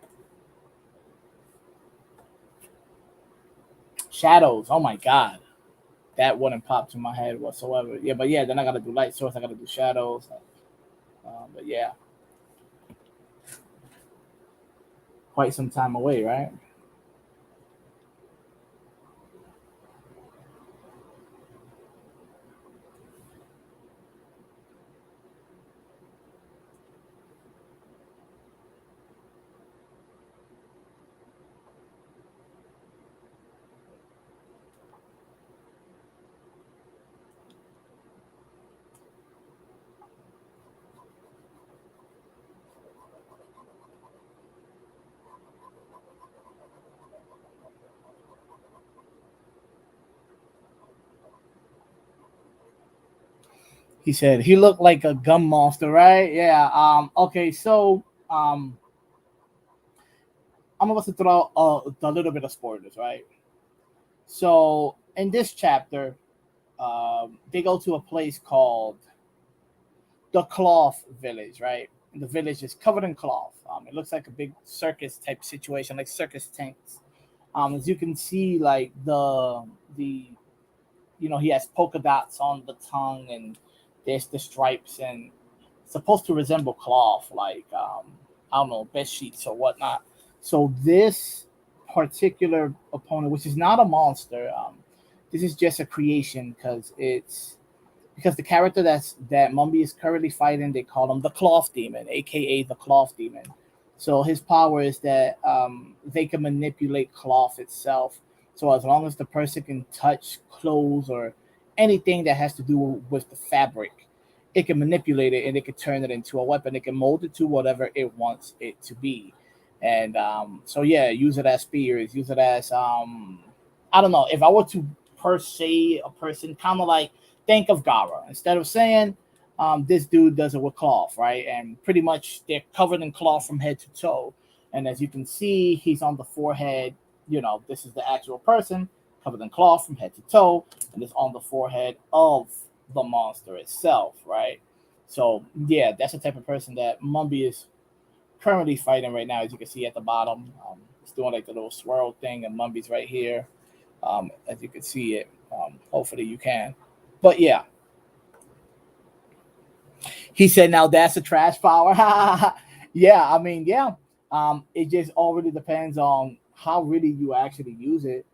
shadows. Oh my god, that wouldn't pop to my head whatsoever. Yeah, but yeah, then I gotta do light source. I gotta do shadows. But yeah, quite some time away, right? He said he looked like a gum monster, right? Yeah. Okay. So I'm about to throw out a little bit of spoilers, right? So in this chapter, they go to a place called the Cloth Village, right? And the village is covered in cloth. It looks like a big circus type situation, like circus tents. As you can see, like the he has polka dots on the tongue, and there's the stripes, and it's supposed to resemble cloth, like I don't know, bed sheets or whatnot. So this particular opponent, which is not a monster, this is just a creation because the character that Mumby is currently fighting, they call him the Cloth Demon, aka the Cloth Demon. So his power is that they can manipulate cloth itself. So as long as the person can touch clothes or anything that has to do with the fabric, it can manipulate it and it can turn it into a weapon. It can mold it to whatever it wants it to be. And so yeah, use it as spears, use it as I don't know. If I were to per se a person, kind of like think of Gara. Instead of saying this dude does it with cloth, right? And pretty much they're covered in cloth from head to toe. And as you can see, he's on the forehead. This is the actual person covered in cloth from head to toe, and it's on the forehead of the monster itself, right? So yeah, that's the type of person that Mumby is currently fighting right now. As you can see at the bottom, it's doing like the little swirl thing, and Mumby's right here. As you can see it, hopefully you can. But yeah, he said, "Now that's a trash power." Yeah, I mean, yeah. It just all really depends on how really you actually use it.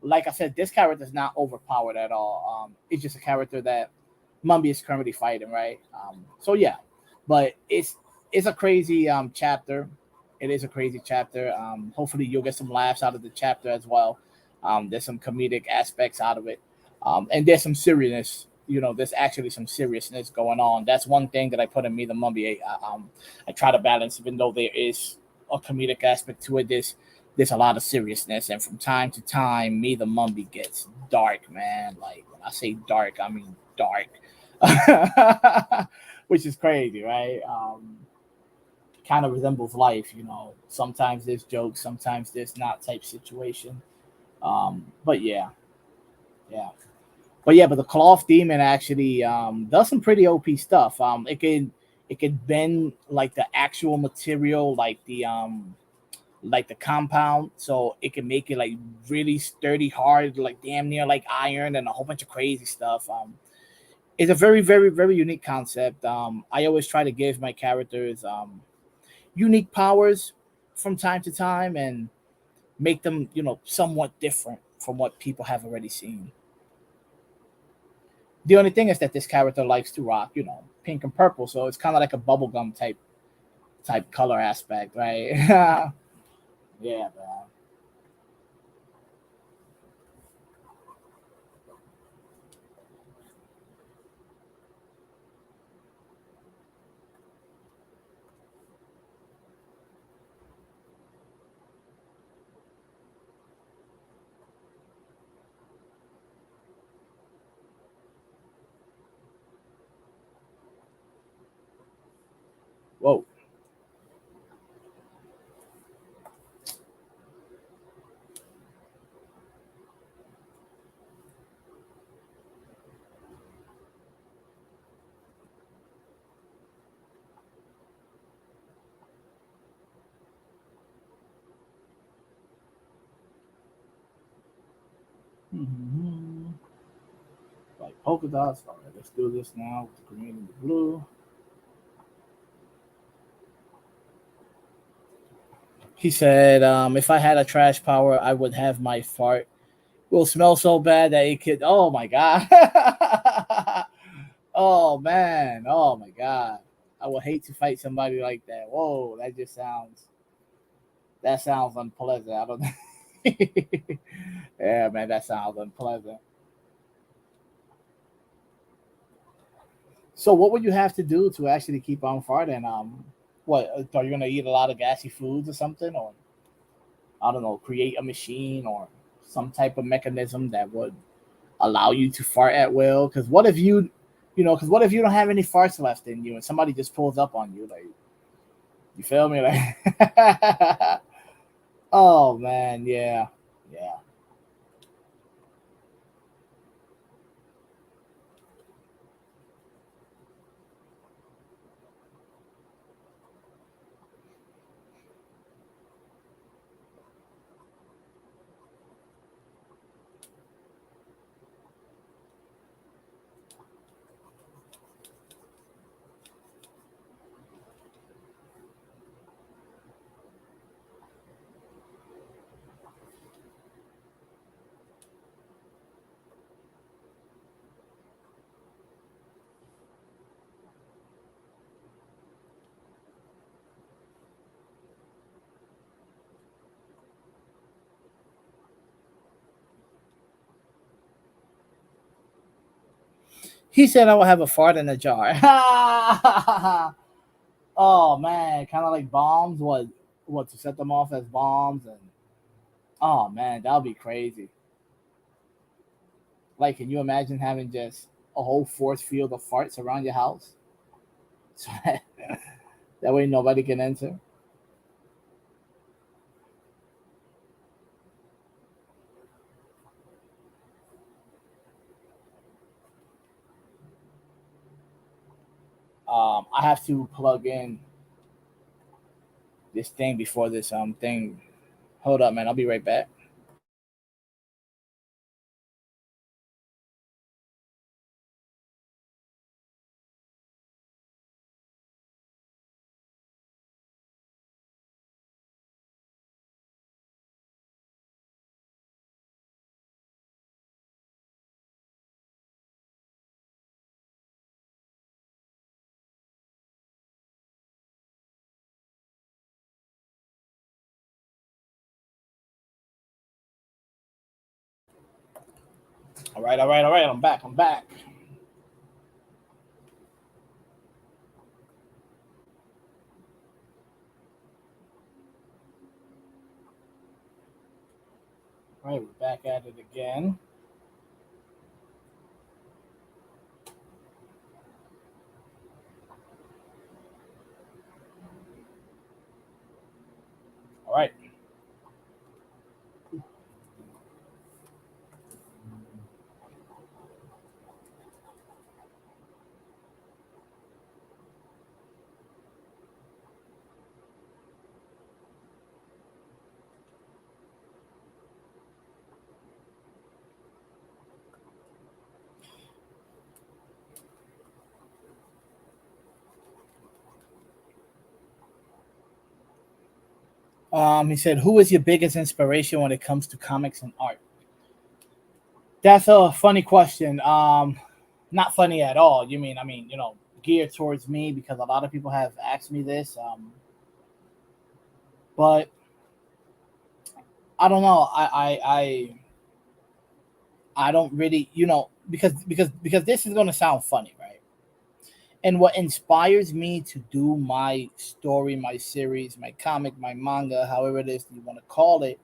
Like I said, this character is not overpowered at all. It's just a character that Mumby is currently fighting, right? So yeah, but it's a crazy chapter. It is a crazy chapter. Hopefully, you'll get some laughs out of the chapter as well. There's some comedic aspects out of it, and there's some seriousness. There's actually some seriousness going on. That's one thing that I put in Me The Mumbie. I try to balance, even though there is a comedic aspect to it. There's a lot of seriousness, and from time to time, Me The Mumbie gets dark, man. Like when I say dark, I mean dark, which is crazy, right? Kind of resembles life, Sometimes there's jokes, sometimes there's not type situation. But yeah, yeah. But the cloth demon actually does some pretty OP stuff. It can bend like the actual material, like the compound, so it can make it like really sturdy, hard, like damn near like iron, and a whole bunch of crazy stuff. It's a very, very, very unique concept. I always try to give my characters unique powers from time to time and make them, somewhat different from what people have already seen. The only thing is that this character likes to rock, pink and purple, so it's kind of like a bubblegum type color aspect, right? Yeah, man. Whoa. Mm-hmm. Like polka dots. All right, let's do this now with the green and the blue. He said, if I had a trash power, I would have my fart will smell so bad that it could. Oh my god. Oh man. Oh my god. I would hate to fight somebody like that. Whoa, that sounds unpleasant. I don't know. Yeah, man, that sounds unpleasant. So, what would you have to do to actually keep on farting? What are you gonna eat a lot of gassy foods or something, or I don't know, create a machine or some type of mechanism that would allow you to fart at will? Because what if you Because what if you don't have any farts left in you and somebody just pulls up on you? Like, you feel me? Like, oh man, yeah, yeah. He said I will have a fart in a jar. Oh man, kind of like bombs. What to set them off as bombs and oh man, that would be crazy. Like, can you imagine having just a whole force field of farts around your house? So that way nobody can enter. I have to plug in this thing before this thing. Hold up, man. I'll be right back. All right, all right, all right. I'm back. I'm back. All right, we're back at it again. All right. He said, "Who is your biggest inspiration when it comes to comics and art?" That's a funny question. Not funny at all. I mean, geared towards me because a lot of people have asked me this. But I don't know. I don't really, because this is gonna sound funny, right? And what inspires me to do my story, my series, my comic, my manga, however it is you want to call it,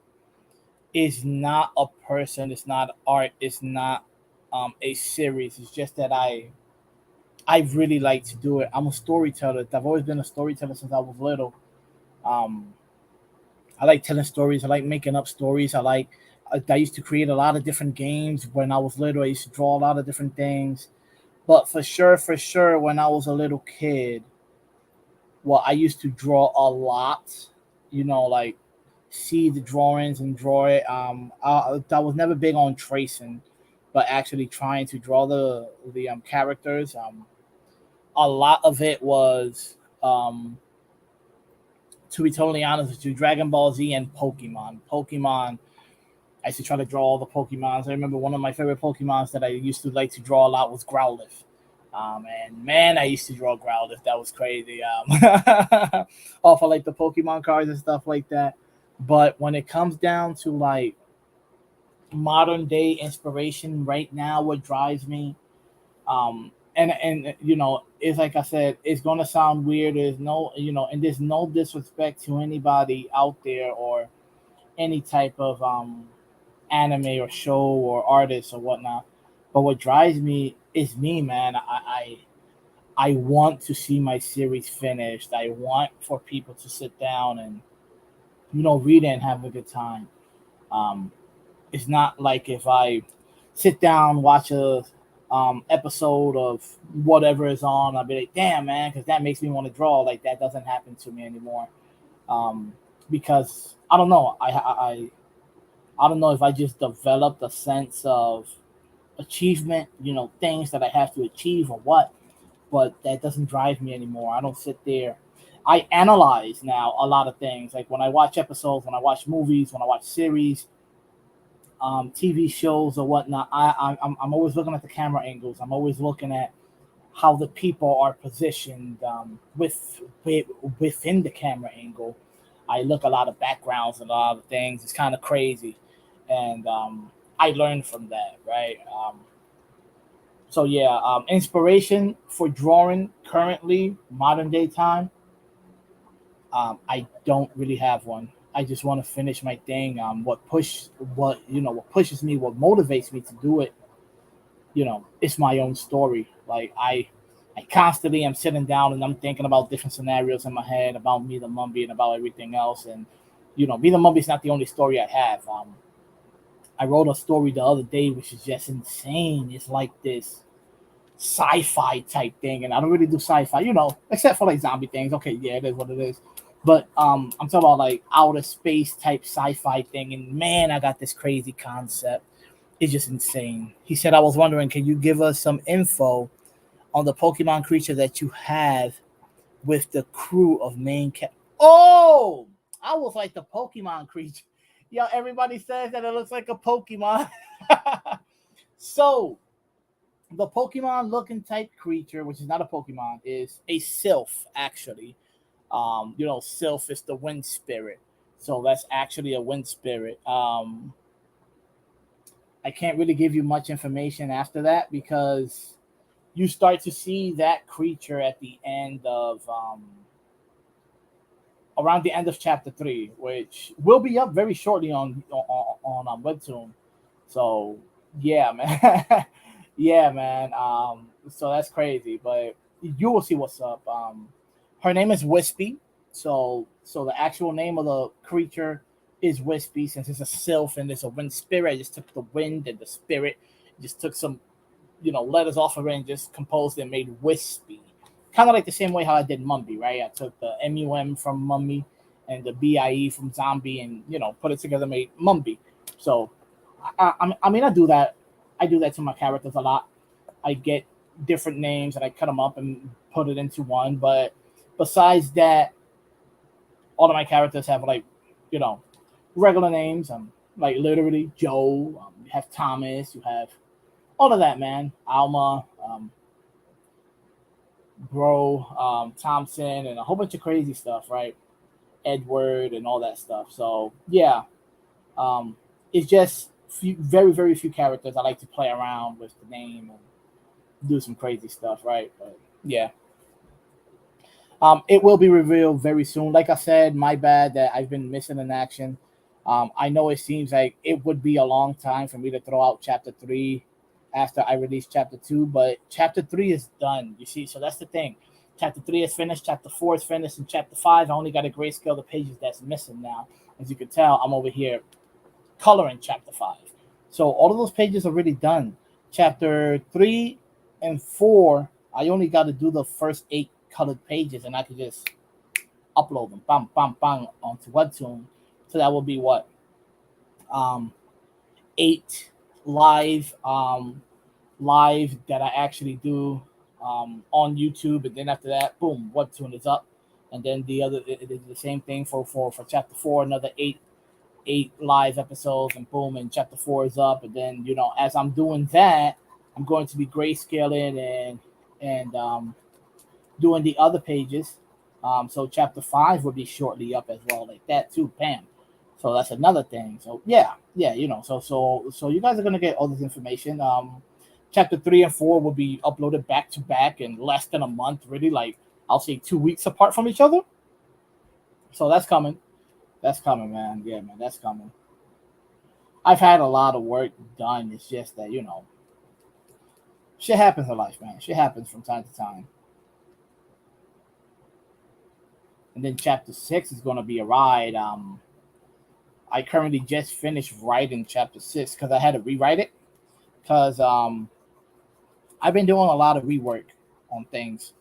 is not a person, it's not art, it's not a series. It's just that I really like to do it. I'm a storyteller. I've always been a storyteller since I was little. Um, I like telling stories. I like making up stories. I used to create a lot of different games when I was little. I used to draw a lot of different things. But for sure, when I was a little kid, well, I used to draw a lot. Like see the drawings and draw it. I was never big on tracing, but actually trying to draw the characters. A lot of it was, to be totally honest with you, Dragon Ball Z and Pokemon. Pokemon. I used to try to draw all the Pokemons. I remember one of my favorite Pokemons that I used to like to draw a lot was Growlithe. And man, I used to draw Growlithe. That was crazy. Off of like the Pokemon cards and stuff like that. But when it comes down to like modern day inspiration right now, what drives me, and it's like I said, it's gonna sound weird. There's no, and there's no disrespect to anybody out there or any type of anime or show or artist or whatnot. But what drives me is me, man. I want to see my series finished. I want for people to sit down and read it and have a good time. Um, it's not like if I sit down watch a episode of whatever is on, I'll be like, damn man, because that makes me want to draw. Like that doesn't happen to me anymore. Um, because I don't know. I don't know if I just developed a sense of achievement, things that I have to achieve or what, but that doesn't drive me anymore. I don't sit there. I analyze now a lot of things. Like when I watch episodes, when I watch movies, when I watch series, TV shows or whatnot, I'm always looking at the camera angles. I'm always looking at how the people are positioned within the camera angle. I look a lot of backgrounds and a lot of things. It's kind of crazy, and I learned from that, right? So yeah, inspiration for drawing currently modern day time. I don't really have one. I just want to finish my thing. What pushes me, what motivates me to do it. It's my own story. Like I constantly am sitting down and I'm thinking about different scenarios in my head about Me The Mumbie and about everything else. And Me The Mumbie is not the only story I have. I wrote a story the other day which is just insane. It's like this sci-fi type thing, and I don't really do sci-fi, except for like zombie things. Okay, yeah, it is what it is. But I'm talking about like outer space type sci-fi thing, and man, I got this crazy concept. It's just insane. He said, I was wondering, can you give us some info on the Pokemon creature that you have with the crew of main cat? Oh, I was like the Pokemon creature. Yo, everybody says that it looks like a Pokemon. So the Pokemon looking type creature, which is not a Pokemon, is a Sylph actually. Sylph is the wind spirit, so that's actually a wind spirit. I can't really give you much information after that because you start to see that creature at the end of around the end of chapter 3, which will be up very shortly on Webtoon. So yeah, man, yeah, man. So that's crazy, but you will see what's up. Her name is Wispy. So the actual name of the creature is Wispy. Since it's a sylph and it's a wind spirit, I just took the wind and the spirit, just took some letters off of it and just composed and made Wispy. Kind of like the same way how I did Mumby, right? I took the MUM from Mummy and the BIE from Zombie and put it together, made Mumby. So I mean, I do that. I do that to my characters a lot. I get different names and I cut them up and put it into one. But besides that, all of my characters have like, you know, regular names. Like literally Joe. You have Thomas. You have all of that, man. Alma, Bro, Thompson, and a whole bunch of crazy stuff, right? Edward and all that stuff. So yeah, it's just very very few characters I like to play around with the name and do some crazy stuff, right? But yeah, it will be revealed very soon. Like I said, my bad that I've been missing in action. I know it seems like it would be a long time for me to throw out chapter 3 after I release chapter 2, but chapter 3 is done. You see, so that's the thing. Chapter 3 is finished, chapter 4 is finished, and chapter 5, I only got a grayscale the pages that's missing now. As you can tell, I'm over here coloring chapter 5. So all of those pages are already done. Chapter 3 and 4, I only got to do the first 8 colored pages, and I could just upload them, bam, bam, bam, onto Webtoon. So that will be what, um, 8 live, live that I actually do on YouTube, and then after that, boom, Webtoon is up, and then the other, it is the same thing for chapter 4, another 8 live episodes, and boom, and chapter 4 is up, and then as I'm doing that, I'm going to be grayscaling and doing the other pages. So chapter 5 will be shortly up as well, like that too. Bam. So that's another thing. So yeah. So you guys are gonna get all this information. Chapter 3 and 4 will be uploaded back to back in less than a month. Really, like I'll say 2 weeks apart from each other. So that's coming. That's coming, man. Yeah, man, that's coming. I've had a lot of work done. It's just that Shit happens in life, man. Shit happens from time to time. And then chapter 6 is going to be a ride. I currently just finished writing chapter 6 because I had to rewrite it because I've been doing a lot of rework on things.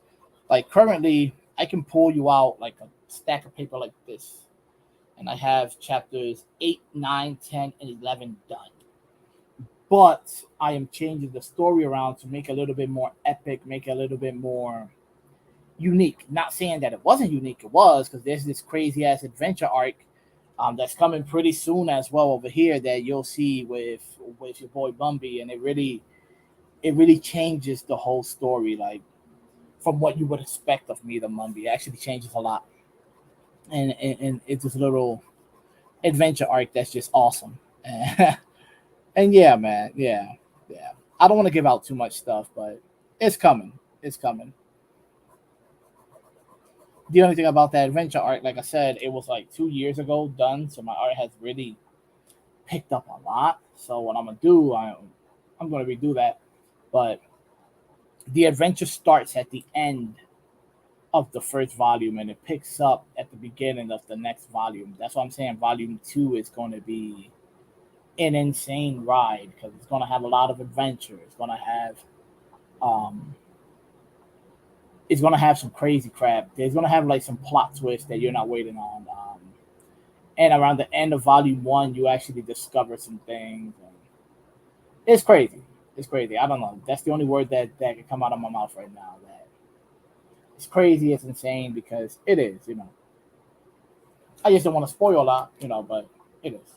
Like currently, I can pull you out like a stack of paper like this, and I have chapters 8, 9, 10, and 11 done. But I am changing the story around to make it a little bit more epic, make it a little bit more unique. Not saying that it wasn't unique, it was, because there's this crazy ass adventure arc that's coming pretty soon as well over here that you'll see with your boy Bumby, and it really changes the whole story, like from what you would expect of Me The Mumbie. It actually changes a lot, and it's this little adventure arc that's just awesome. And yeah, man, yeah. I don't want to give out too much stuff, but it's coming. It's coming. The only thing about that adventure art, like I said, it was like 2 years ago done, so my art has really picked up a lot. So what I'm gonna do, I'm gonna redo that. But the adventure starts at the end of the first volume and it picks up at the beginning of the next volume. That's why I'm saying volume 2 is going to be an insane ride because it's going to have a lot of adventure. Um, it's going to have some crazy crap. There's going to have like some plot twists that you're not waiting on. And around the end of volume 1, you actually discover some things. And it's crazy. It's crazy. I don't know. That's the only word that can come out of my mouth right now. That it's crazy. It's insane because it is. I just don't want to spoil a lot. But it is.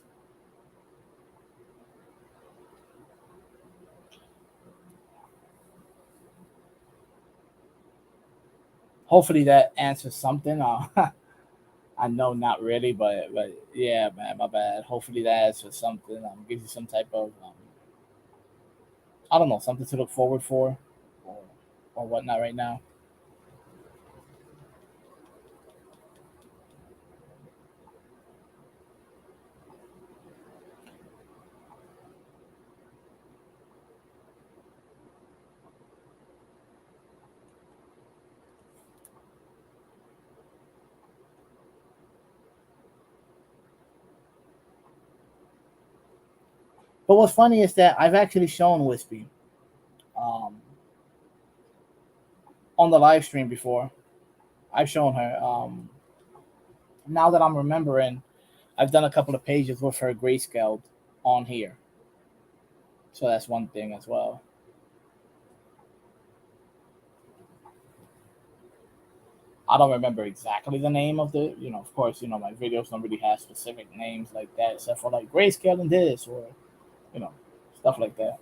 Hopefully that answers something. I know not really, but yeah, man, my bad. Hopefully that answers something. Gives you some type of I don't know, something to look forward for, or or whatnot right now. But what's funny is that I've actually shown Wispy um, on the live stream before. I've shown her. Now that I'm remembering, I've done a couple of pages with her grayscale on here, so that's one thing as well. I don't remember exactly the name of of course, my videos don't really have specific names like that, except for like grayscale and this, or you know, stuff like that.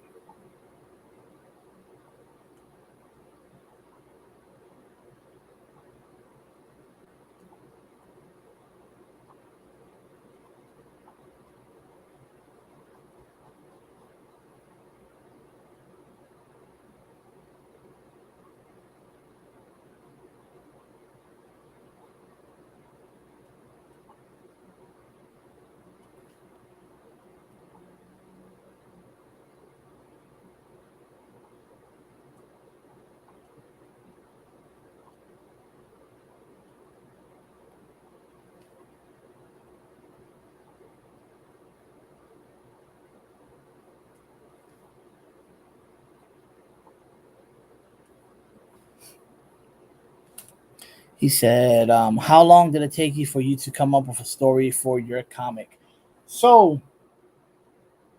He said, "How long did it take you for you to come up with a story for your comic?" So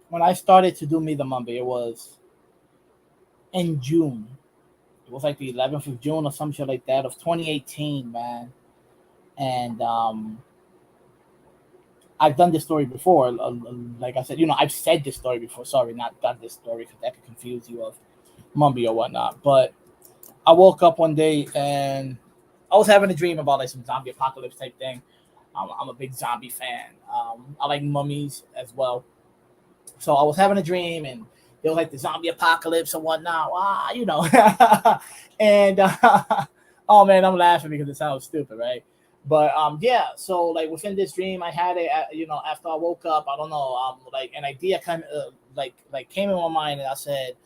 when I started to do Me the Mumbie, it was in June. It was like the 11th of June or some shit like that of 2018, man. And I've done this story before. Like I said, I've said this story before. Sorry, not done this story because that could confuse you of Mumbie or whatnot. But I woke up one day and I was having a dream about like some zombie apocalypse type thing. I'm a big zombie fan. I like mummies as well. So I was having a dream and there was like the zombie apocalypse and whatnot. And oh man, I'm laughing because it sounds stupid, right? But yeah. So like within this dream, I had it. After I woke up, I don't know. Like an idea kind of like came in my mind, and I said,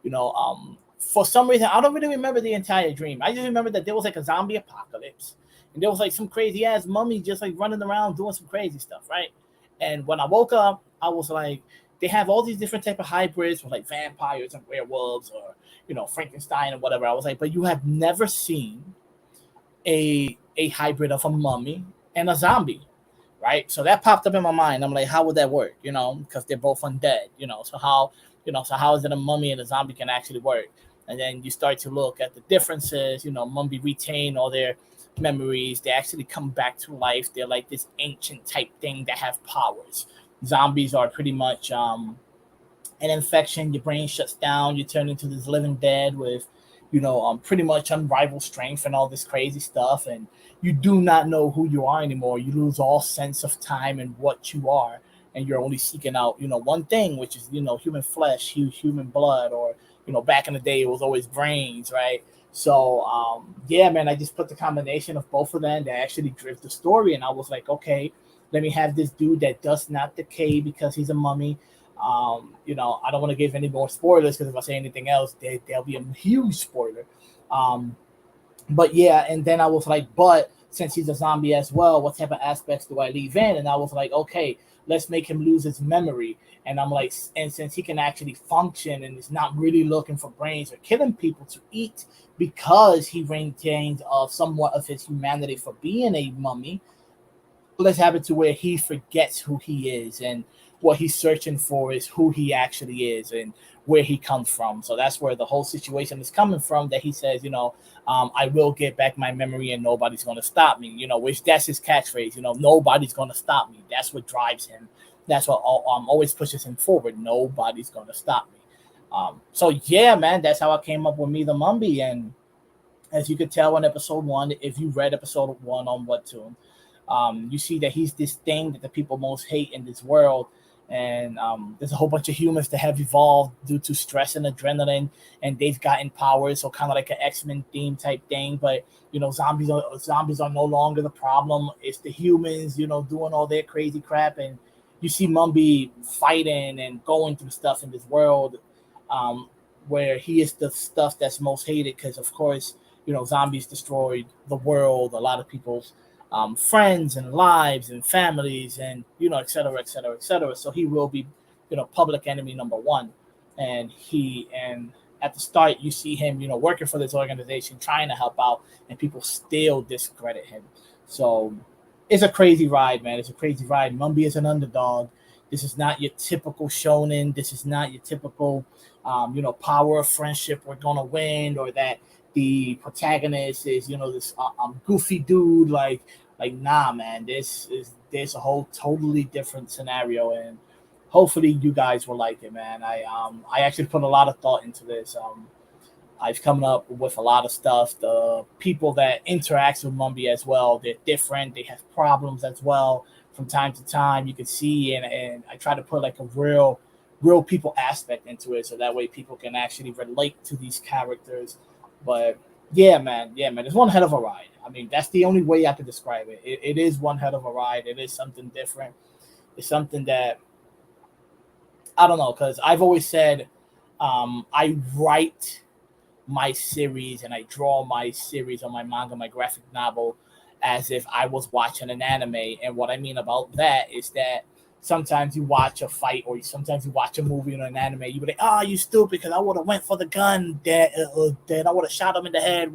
you know, um, for some reason, I don't really remember the entire dream. I just remember that there was like a zombie apocalypse, and there was like some crazy ass mummy just like running around doing some crazy stuff, right? And when I woke up, I was like, they have all these different type of hybrids with like vampires and werewolves, or Frankenstein and whatever. I was like, but you have never seen a hybrid of a mummy and a zombie, right? So that popped up in my mind. I'm like, how would that work? Because they're both undead. So how is it a mummy and a zombie can actually work? And then you start to look at the differences. Mummy retain all their memories. They actually come back to life. They're like this ancient type thing that have powers. Zombies are pretty much an infection. Your brain shuts down. You turn into this living dead with, pretty much unrivaled strength and all this crazy stuff. And you do not know who you are anymore. You lose all sense of time and what you are, and you're only seeking out, one thing, which is, human flesh, human blood, or, back in the day, it was always brains, right? So, yeah, man, I just put the combination of both of them that actually drove the story, and I was like, okay, let me have this dude that does not decay because he's a mummy. I don't want to give any more spoilers, because if I say anything else, there'll be a huge spoiler. Um, but yeah, and then I was like, but since he's a zombie as well, what type of aspects do I leave in? And I was like, okay, let's make him lose his memory. And I'm like, and since he can actually function and is not really looking for brains or killing people to eat, because he retains somewhat of his humanity for being a mummy, let's have it to where he forgets who he is, and what he's searching for is who he actually is and where he comes from. So that's where the whole situation is coming from, that he says, I will get back my memory and nobody's going to stop me, which that's his catchphrase, nobody's going to stop me. That's what drives him. That's what always pushes him forward. Nobody's going to stop me. So yeah, man, that's how I came up with Me The Mumbie. And as you could tell in episode 1, if you read episode 1 on Webtoon, you see that he's this thing that the people most hate in this world. And there's a whole bunch of humans that have evolved due to stress and adrenaline, and they've gotten powers, so kind of like an X-Men theme type thing. But zombies are no longer the problem. It's the humans, doing all their crazy crap. And you see Mumby fighting and going through stuff in this world, um, where he is the stuff that's most hated, because of course, zombies destroyed the world, a lot of people's friends and lives and families, and et cetera, et cetera, et cetera. So he will be, public enemy number one. And at the start, you see him, working for this organization, trying to help out, and people still discredit him. So it's a crazy ride, man. It's a crazy ride. Mumby is an underdog. This is not your typical shonen. This is not your typical, power of friendship, we're gonna win, or that the protagonist is, this goofy dude. Like, nah, man. There's a whole totally different scenario, and hopefully you guys will like it, man. I actually put a lot of thought into this. I've come up with a lot of stuff. The people that interact with Mumby as well, they're different. They have problems as well from time to time. You can see, and I try to put like a real people aspect into it, so that way people can actually relate to these characters. But yeah, man, it's one hell of a ride. I mean, that's the only way I could describe it. It is one hell of a ride. It is something different. It's something that I don't know, because I've always said, I write my series and I draw my series on my manga, my graphic novel, as if I was watching an anime. And what I mean about that is that sometimes you watch a fight, or sometimes you watch a movie or an anime, you be like, "Oh, you stupid! Because I would have went for the gun. That I would have shot him in the head."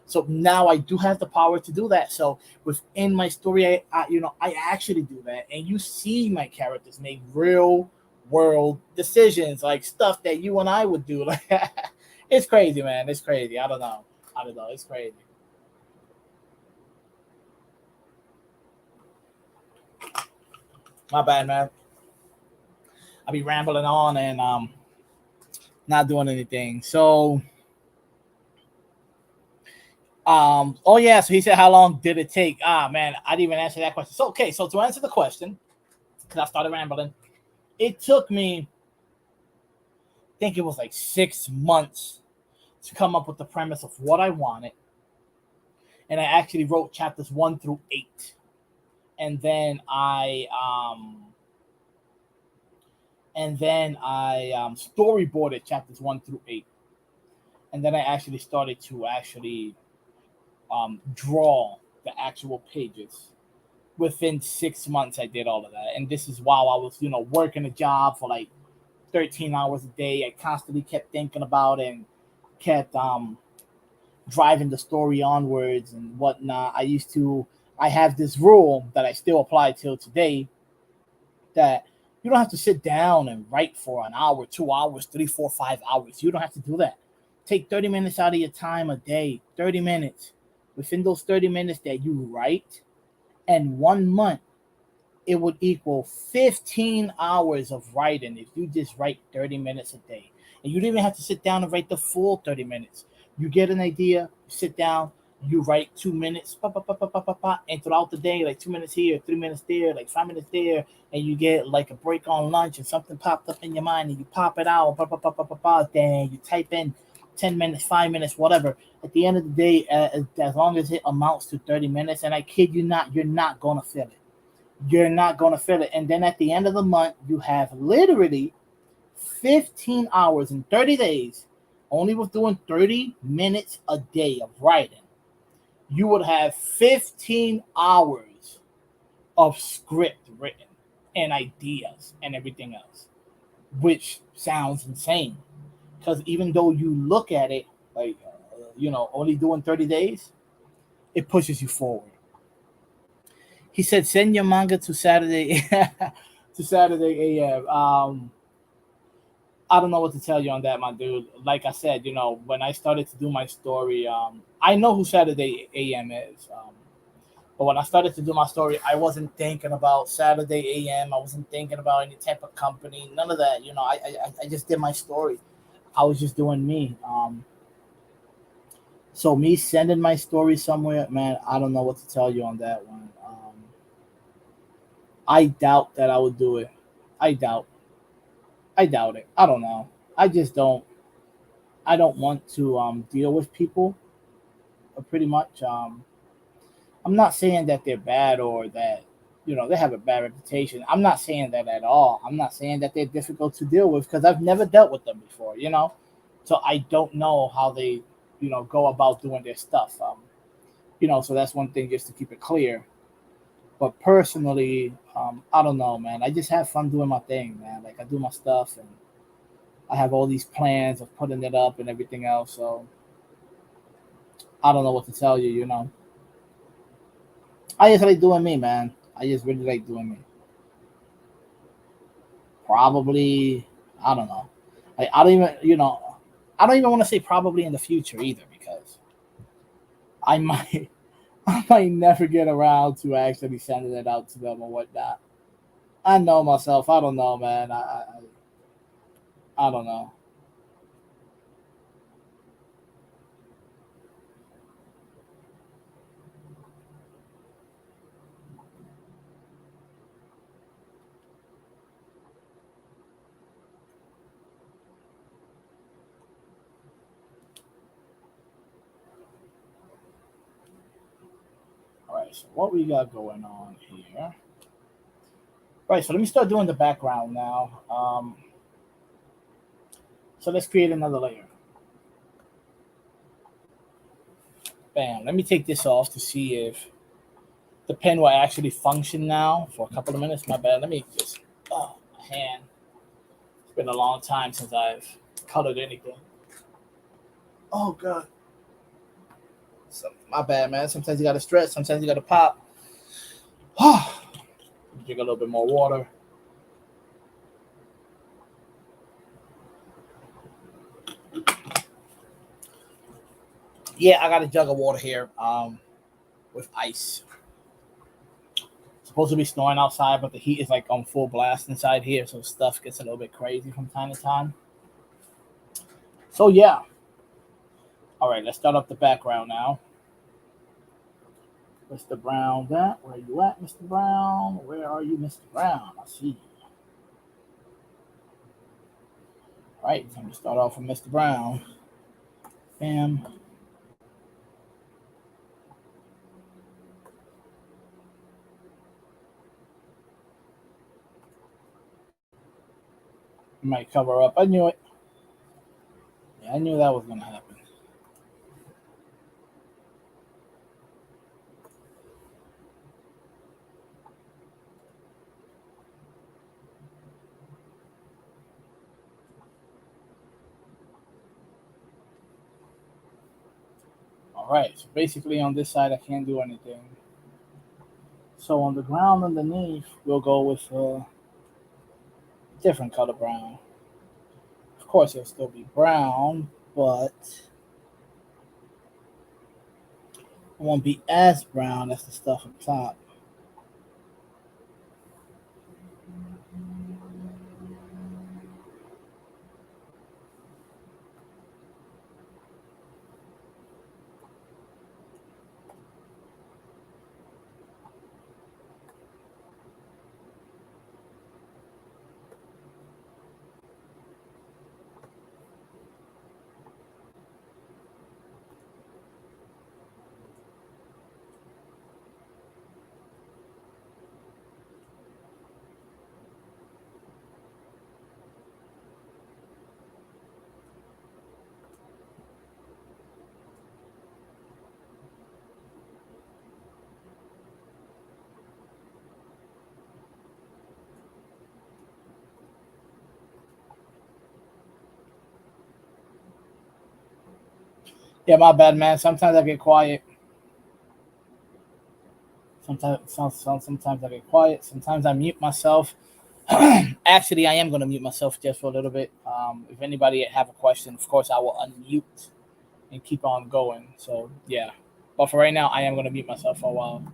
So now I do have the power to do that. So within my story, I actually do that, and you see my characters make real world decisions, like stuff that you and I would do. Like, it's crazy, man. It's crazy. I don't know. It's crazy. My bad, man. I be rambling on and not doing anything. So oh yeah, so he said, how long did it take? Man, I didn't even answer that question. So okay, so to answer the question, because I started rambling, it took me, I think it was like 6 months to come up with the premise of what I wanted. And I actually wrote chapters 1 through 8. And then I storyboarded chapters 1 through 8. and then I actually started to actually draw the actual pages. Within 6 months, I did all of that, and this is while I was, working a job for like 13 hours a day. I constantly kept thinking about it and kept driving the story onwards and whatnot. I have this rule that I still apply till today, that you don't have to sit down and write for an hour, 2 hours, 3, 4, 5 hours. You don't have to do that. Take 30 minutes out of your time a day, 30 minutes. Within those 30 minutes that you write, and 1 month, it would equal 15 hours of writing if you just write 30 minutes a day. And you don't even have to sit down and write the full 30 minutes. You get an idea, you sit down, you write 2 minutes, and throughout the day, like 2 minutes here, 3 minutes there, like 5 minutes there, and you get like a break on lunch and something popped up in your mind and you pop it out, then you type in 10 minutes, 5 minutes, whatever. At the end of the day, as long as it amounts to 30 minutes, and I kid you not, you're not going to feel it. You're not going to feel it. And then at the end of the month, you have literally 15 hours in 30 days, only with doing 30 minutes a day of writing. You would have 15 hours of script written and ideas and everything else, which sounds insane. Because even though you look at it like, only doing 30 days, it pushes you forward. He said, send your manga to Saturday to Saturday AM. I don't know what to tell you on that, my dude. Like I said, when I started to do my story, I know who Saturday AM is. But when I started to do my story, I wasn't thinking about Saturday AM. I wasn't thinking about any type of company, none of that. I just did my story. I was just doing me. So me sending my story somewhere, man, I don't know what to tell you on that one. I doubt that I would do it. I doubt. I doubt it. I don't know. I just don't. I don't want to deal with people. Pretty much. I'm not saying that they're bad or that they have a bad reputation. I'm not saying that at all. I'm not saying that they're difficult to deal with because I've never dealt with them before. So I don't know how they go about doing their stuff. So that's one thing just to keep it clear. But personally, I don't know, man. I just have fun doing my thing, man. Like I do my stuff, and I have all these plans of putting it up and everything else. So I don't know what to tell you. I just like doing me, man. I just really like doing me. Probably, I don't know. I don't even, I don't even want to say probably in the future either because I might, I might never get around to actually sending it out to them or whatnot. I know myself. I don't know, man. I don't know. All right. So what we got going on here? Right. So let me start doing the background now. So let's create another layer. Bam. Let me take this off to see if the pen will actually function now for a couple of minutes. My bad. Let me just, my hand. It's been a long time since I've colored anything. Oh, God. So, my bad, man. Sometimes you got to stretch. Sometimes you got to pop. Drink a little bit more water. Yeah, I got a jug of water here with ice. Supposed to be snowing outside, but the heat is like on full blast inside here, so stuff gets a little bit crazy from time to time. So yeah. All right, let's start up the background now. Mr. Brown, where are you at, Mr. Brown? Where are you, Mr. Brown? I see you. All right, time to start off with Mr. Brown. Bam. You might cover up. I knew it. Yeah, I knew that was gonna happen. All right, so basically on this side I can't do anything. So on the ground underneath, we'll go with a different color brown. Of course, it'll still be brown, but it won't be as brown as the stuff up top. Yeah, my bad, man. Sometimes I get quiet. Sometimes I get quiet. Sometimes I mute myself. Actually, I am going to mute myself just for a little bit. If anybody have a question, of course, I will unmute and keep on going. So yeah, but for right now, I am going to mute myself for a while.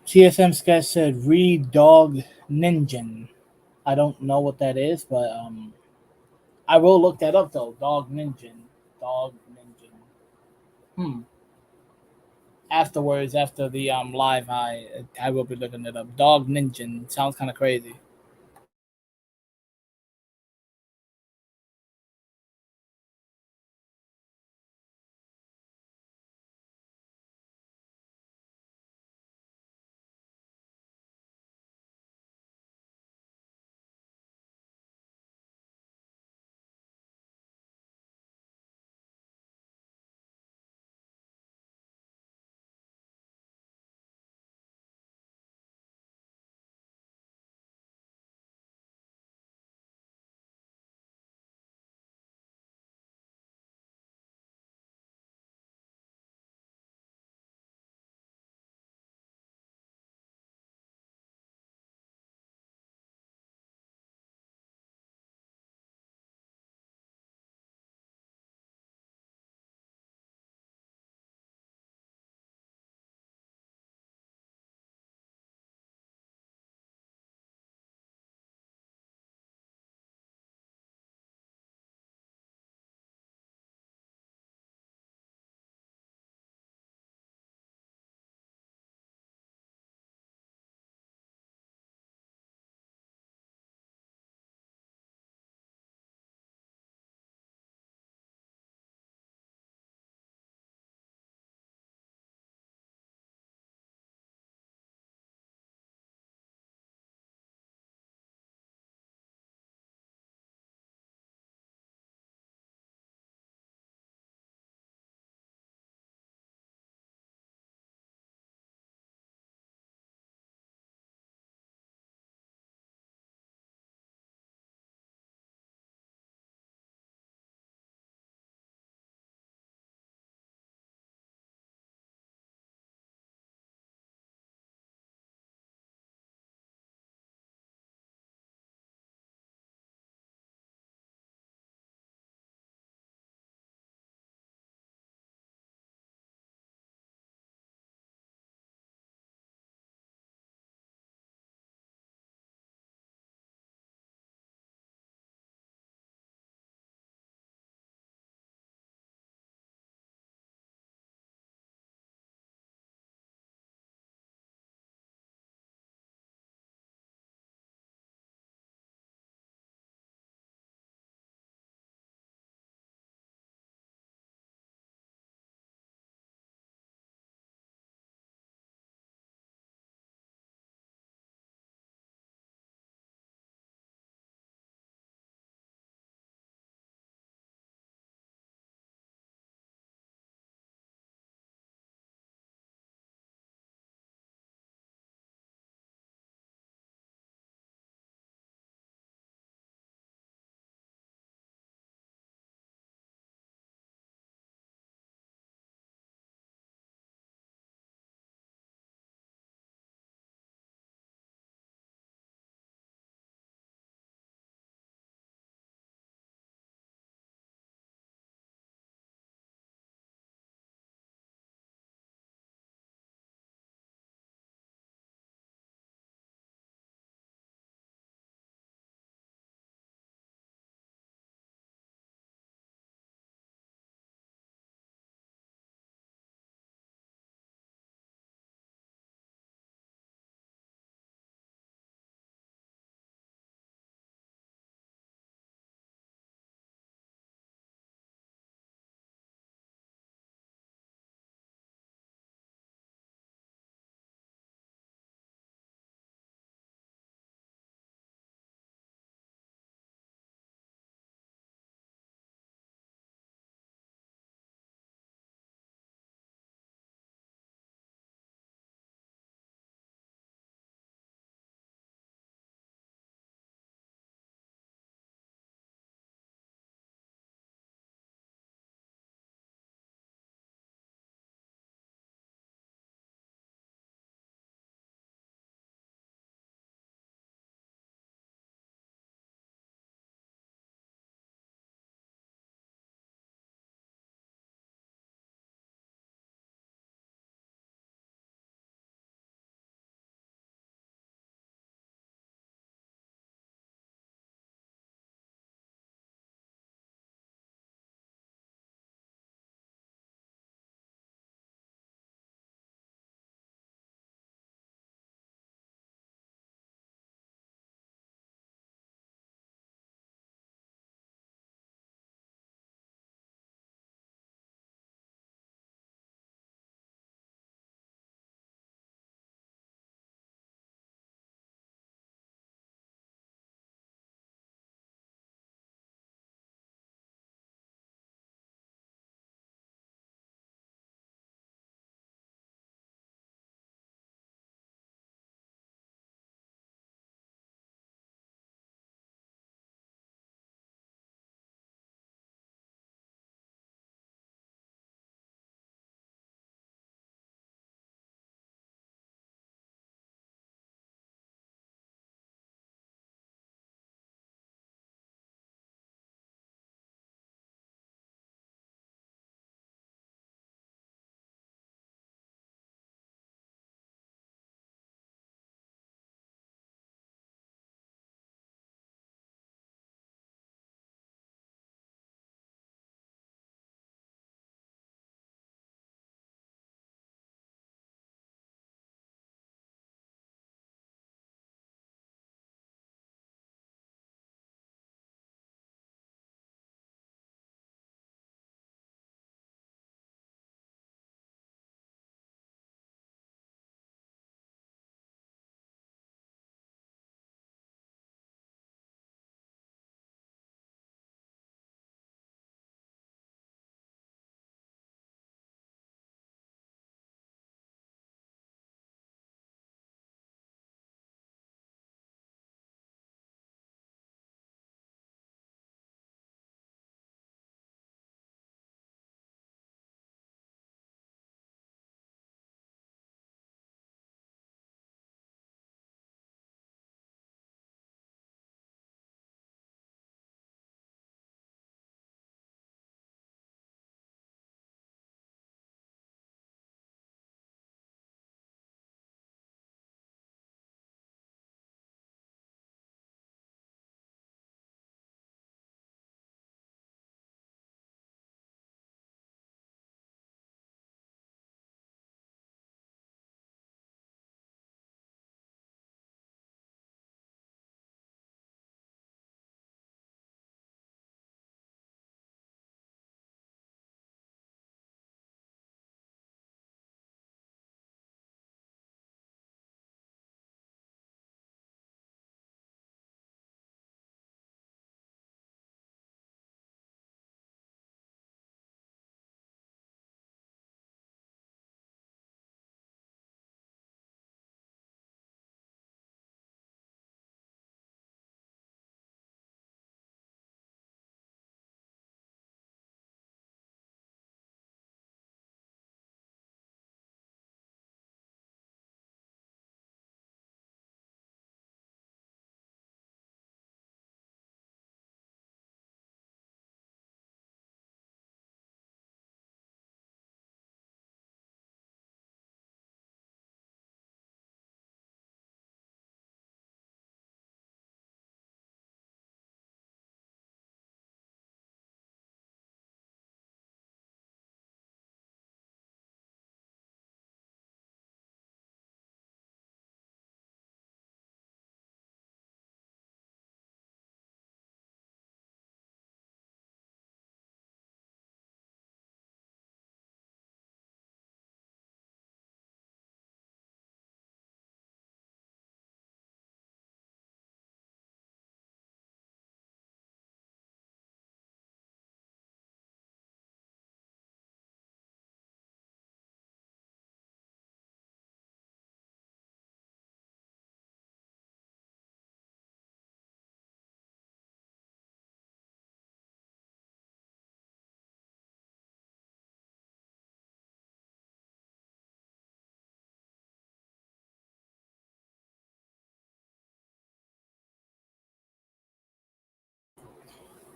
TSM Sketch said, "Read Dog Ninja." I don't know what that is, but I will look that up though. Dog Ninja. Dog Ninja. Hmm. Afterwards, after the live, I will be looking it up. Dog Ninja sounds kind of crazy.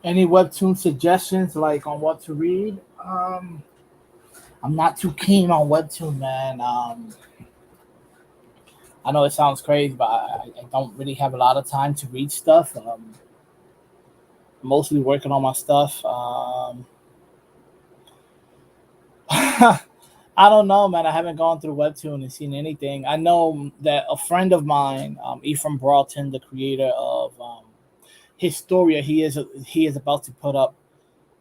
Any webtoon suggestions, like on what to read? I'm not too keen on webtoon, man. I know it sounds crazy, but I don't really have a lot of time to read stuff. Mostly working on my stuff. I don't know, man. I haven't gone through Webtoon and seen anything. I know that a friend of mine, Ephraim Broughton, the creator of Historia, he is about to put up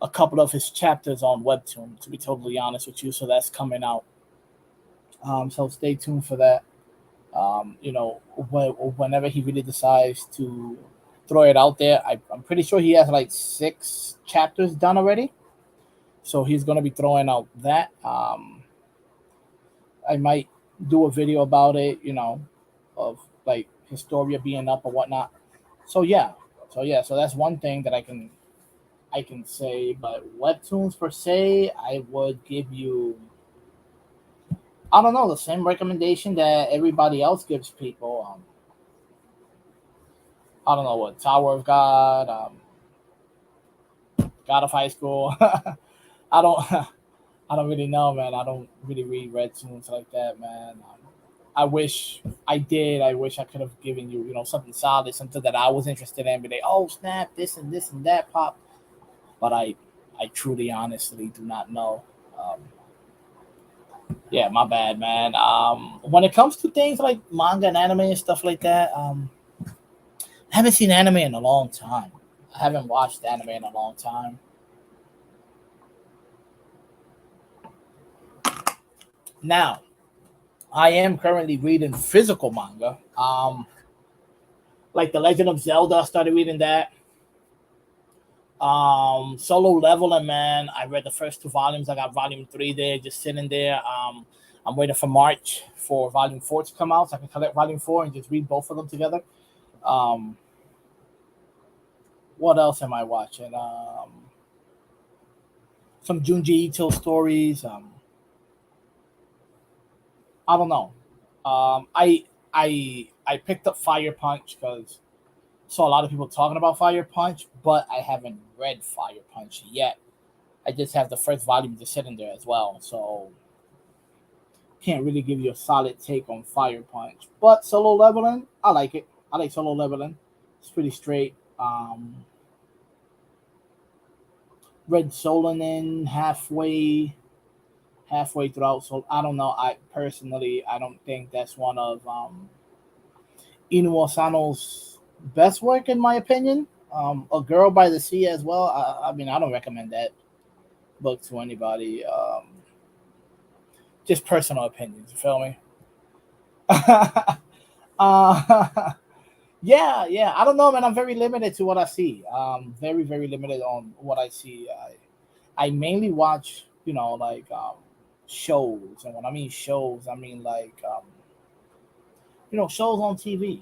a couple of his chapters on Webtoon. To be totally honest with you, so that's coming out. So stay tuned for that. Whenever he really decides to throw it out there, I'm pretty sure he has like 6 chapters done already. So he's gonna be throwing out that. I might do a video about it, of like Historia being up or whatnot. So yeah, so that's one thing that I can say. But webtoons per se, I would give you, I don't know, the same recommendation that everybody else gives people. I don't know what Tower of God, God of High School. I don't I don't really know, man. I don't really read webtoons like that, man. I wish I did. I wish I could have given you, something solid, something that I was interested in. But oh snap, this and that pop. But I truly, honestly, do not know. Um, yeah, my bad, man. When it comes to things like manga and anime and stuff like that, I haven't seen anime in a long time. I haven't watched anime in a long time. Now, I am currently reading physical manga. Like The Legend of Zelda, I started reading that. Solo Leveling, man. I read the first 2 volumes. I got volume 3 there, just sitting there. I'm waiting for March for volume 4 to come out, so I can collect volume 4 and just read both of them together. Um, what else am I watching? Some Junji Ito stories. I don't know. I picked up Fire Punch because saw a lot of people talking about Fire Punch, but I haven't read Fire Punch yet. I just have the first volume just sitting there as well, so can't really give you a solid take on Fire Punch. But Solo Leveling, I like it. I like Solo Leveling. It's pretty straight. Read Solonin halfway throughout. So I don't know. I don't think that's one of Inu Osano's best work in my opinion. A Girl by the Sea as well. I mean, I don't recommend that book to anybody. Just personal opinions. You feel me? uh, yeah, yeah. I don't know, man. I'm very limited to what I see. Very, very limited on what I see. I mainly watch, like shows, and when I mean shows, I mean like shows on TV,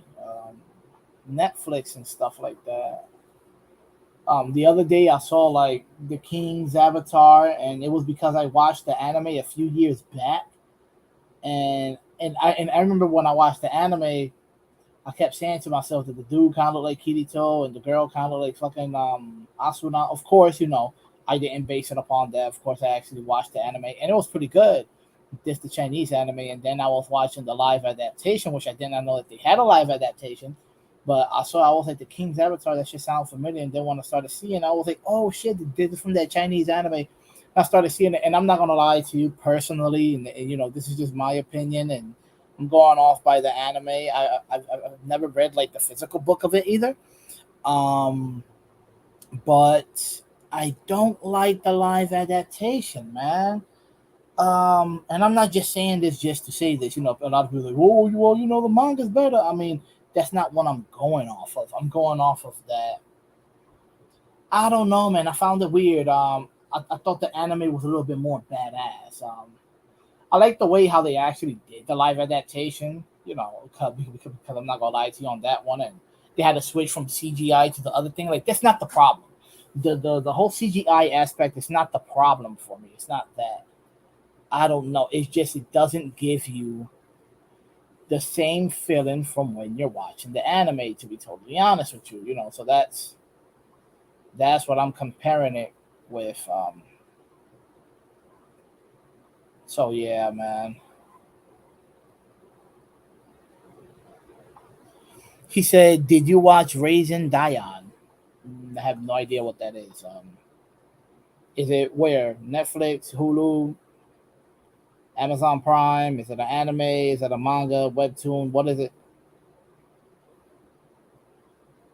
Netflix and stuff like that. The other day I saw like the King's Avatar, and it was because I watched the anime a few years back, and I remember when I watched the anime, I kept saying to myself that the dude kind of looked like Kirito and the girl kind of like fucking Asuna. Of course, I didn't base it upon that. Of course, I actually watched the anime, and it was pretty good. This the Chinese anime, and then I was watching the live adaptation, which I did not know that they had a live adaptation. But I was like, the King's Avatar, that shit sounds familiar. And then when I started seeing, I was like, oh shit, they did it from that Chinese anime. I started seeing it, and I'm not gonna lie to you personally, and this is just my opinion, and I'm going off by the anime. I've never read like the physical book of it either. Um, but I don't like the live adaptation, man. And I'm not just saying this just to say this. A lot of people are like, well, the manga's better. I mean, that's not what I'm going off of. I'm going off of that. I don't know, man. I found it weird. I thought the anime was a little bit more badass. I like the way how they actually did the live adaptation. Because I'm not gonna lie to you on that one, and they had to switch from CGI to the other thing. Like that's not the problem. The whole CGI aspect is not the problem for me. It's not that. I don't know. It's just it doesn't give you the same feeling from when you're watching the anime. To be totally honest with you, so That's what I'm comparing it with. So yeah, man. He said, "Did you watch Raisin Dion?" I have no idea what that is. Is it where Netflix, Hulu, Amazon Prime? Is it an anime? Is it a manga, webtoon? What is it?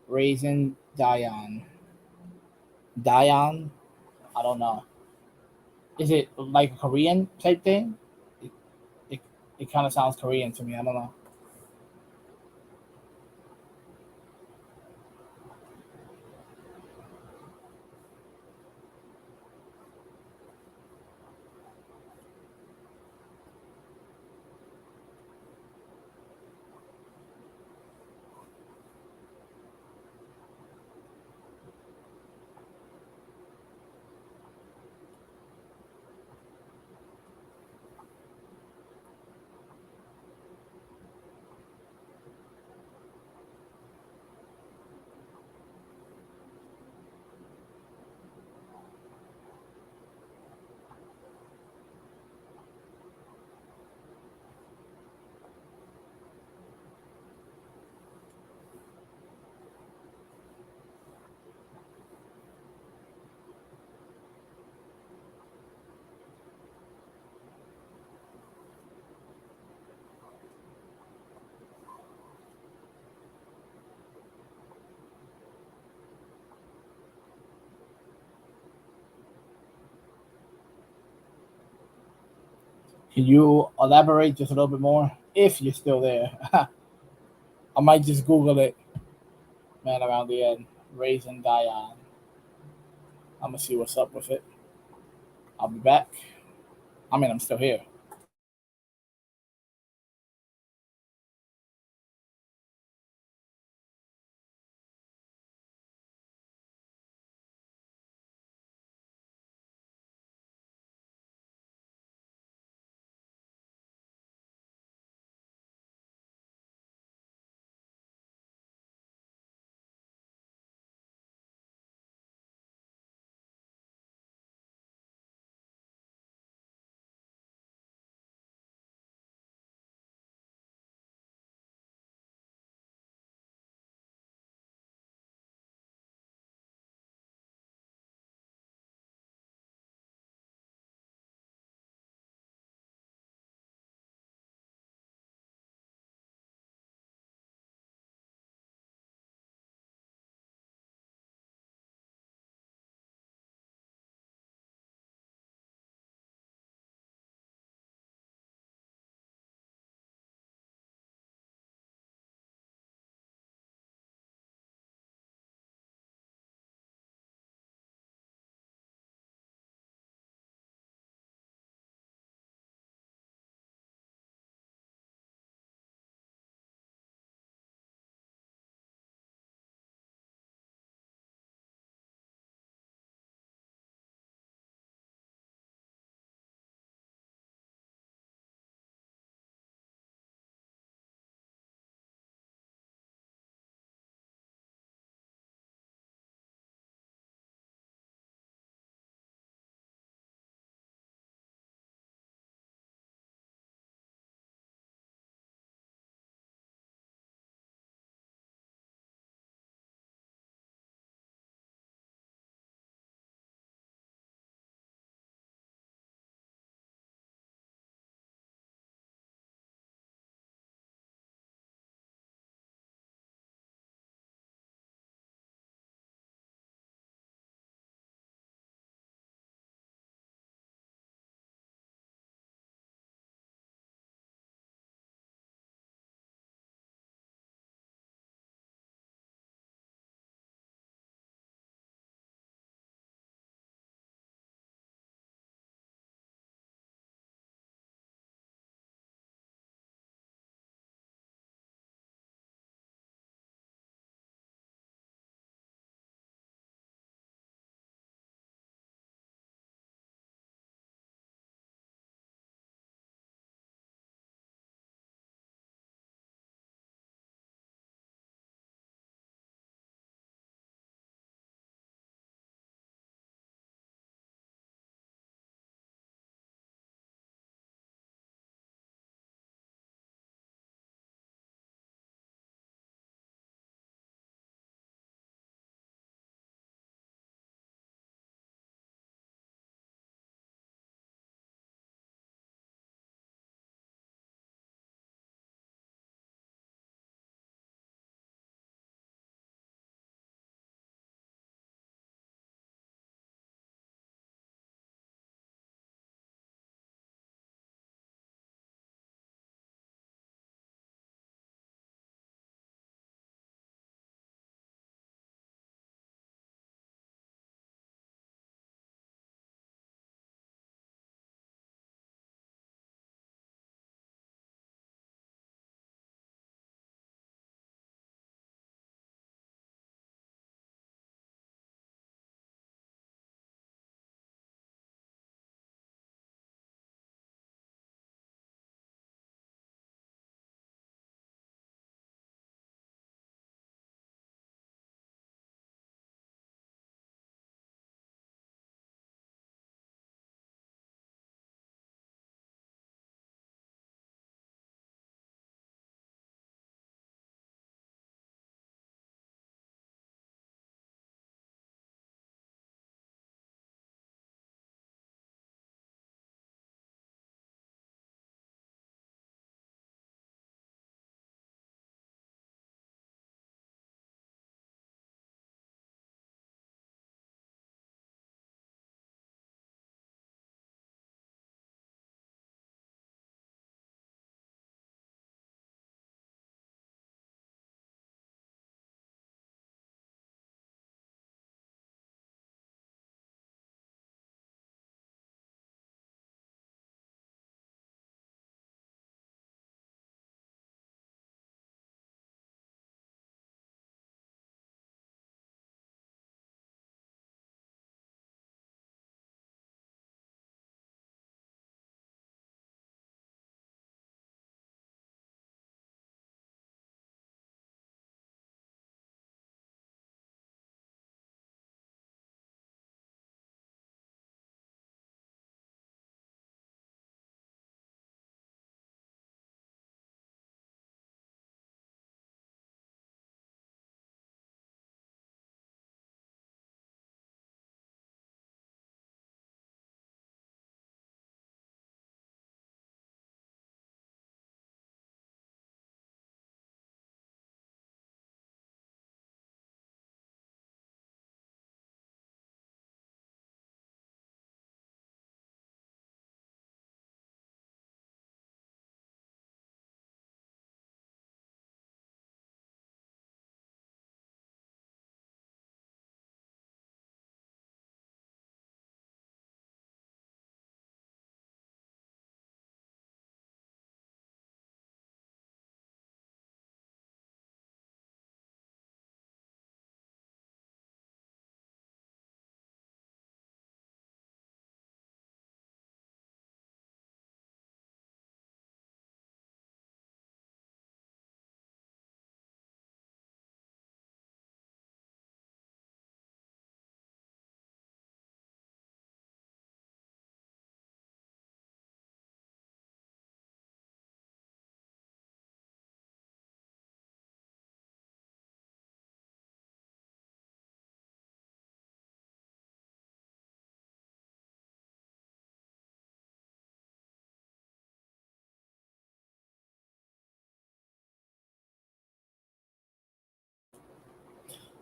Raisin Dion. Dion? I don't know. Is it like a Korean type thing? It, it, it kind of sounds Korean to me. I don't know. Can you elaborate just a little bit more if you're still there? I might just Google it, man, around the end. Raisin Dion. I'm gonna see what's up with it. I'll be back. I mean, I'm still here.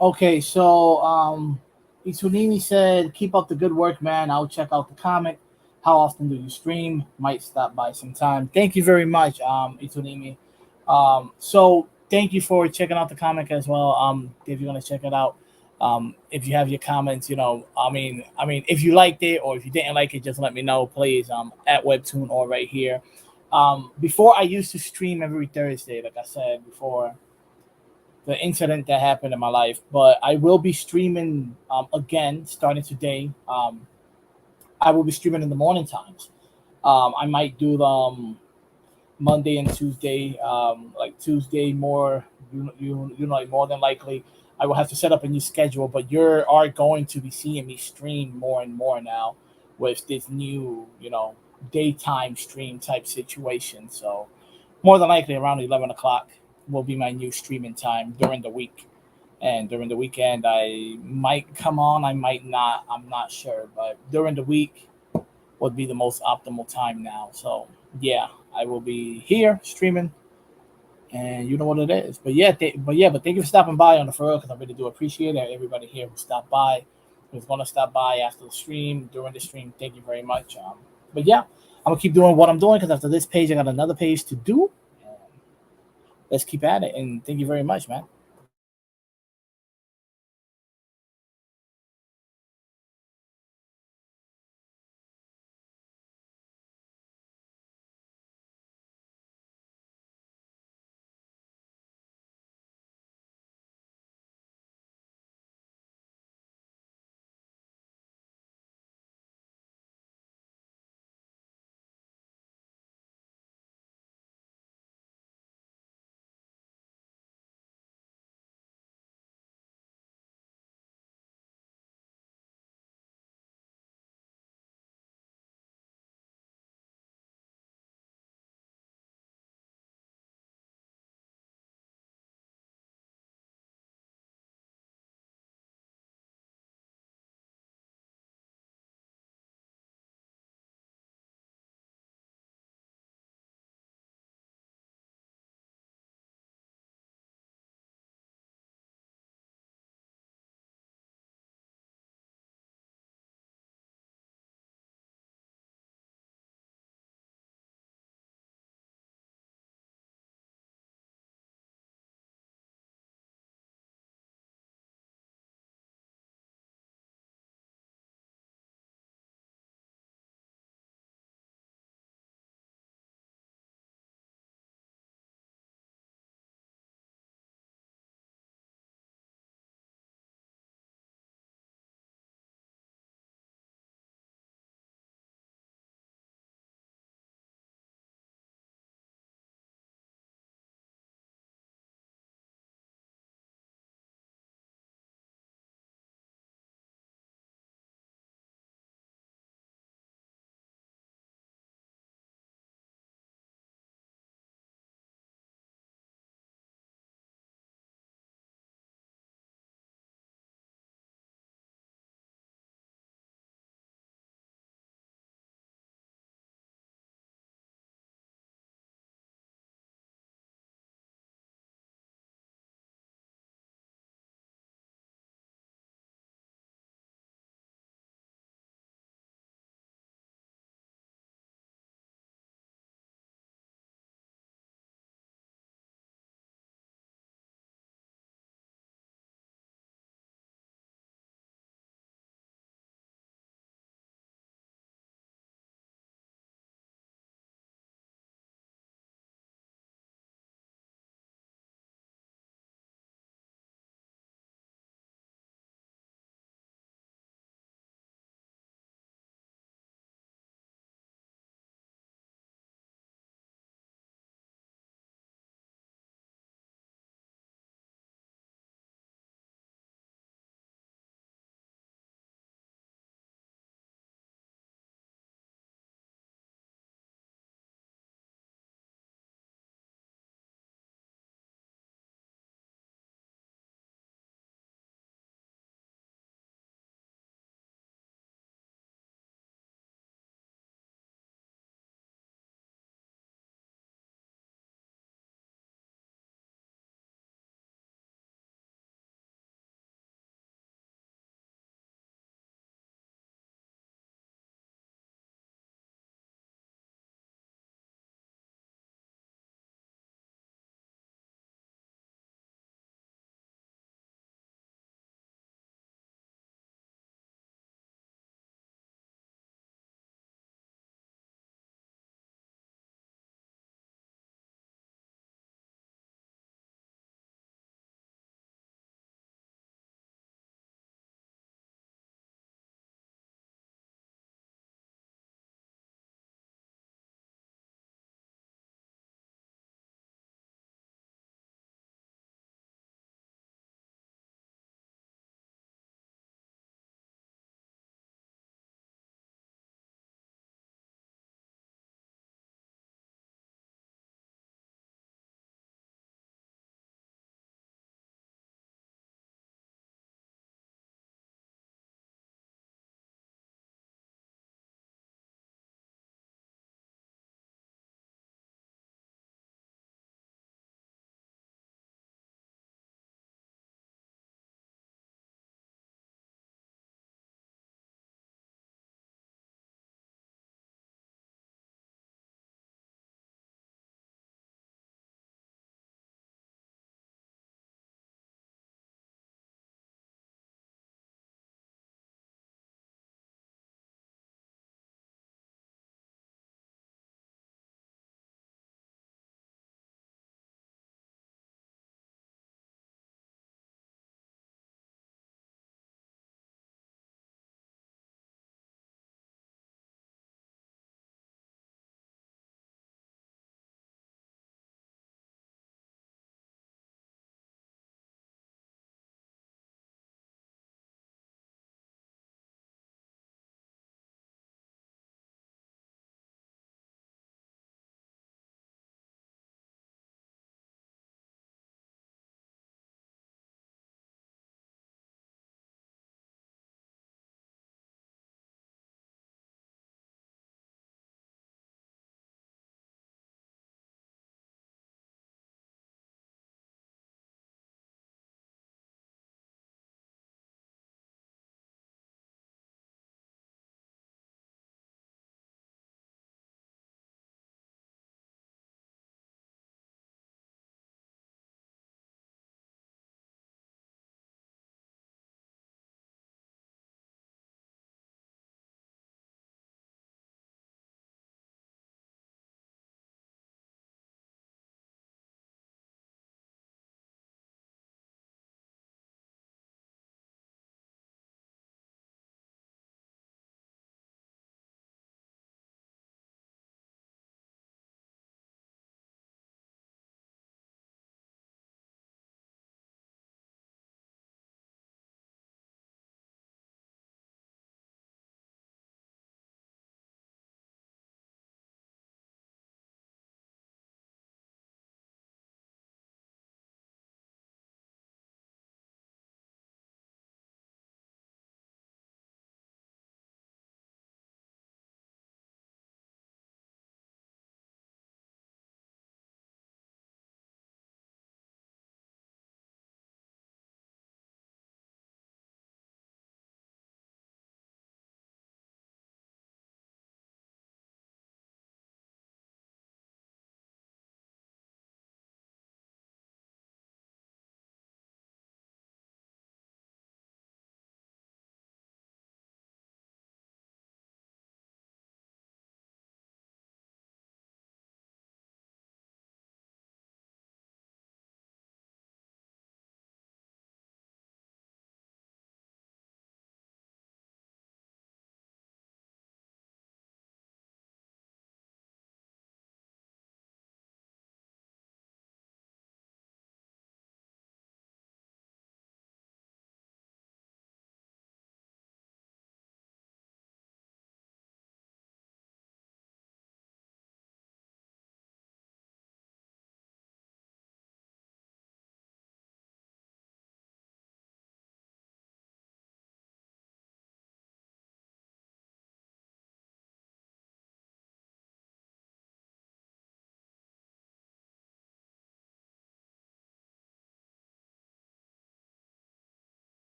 Okay, so Itsunimi said, "Keep up the good work, man. I'll check out the comic. How often do you stream? Might stop by sometime." Thank you very much, Itsunimi. So thank you for checking out the comic as well. If you're gonna check it out, if you have your comments, if you liked it or if you didn't like it, just let me know, please. At Webtoon or right here. Before I used to stream every Thursday, like I said before the incident that happened in my life. But I will be streaming again starting today. I will be streaming in the morning times. I might do Monday and Tuesday. Like Tuesday more, like more than likely. I will have to set up a new schedule, but you are going to be seeing me stream more and more now with this new, daytime stream type situation. So more than likely around 11 o'clock will be my new streaming time during the week. And during the weekend, I might come on, I might not. I'm not sure, but during the week would be the most optimal time now. So yeah, I will be here streaming, and you know what it is. But thank you for stopping by on the for real because I really do appreciate it. Everybody here who stopped by, who's gonna stop by after the stream, during the stream, thank you very much. But yeah, I'm gonna keep doing what I'm doing because after this page, I got another page to do. Let's keep at it, and thank you very much, man.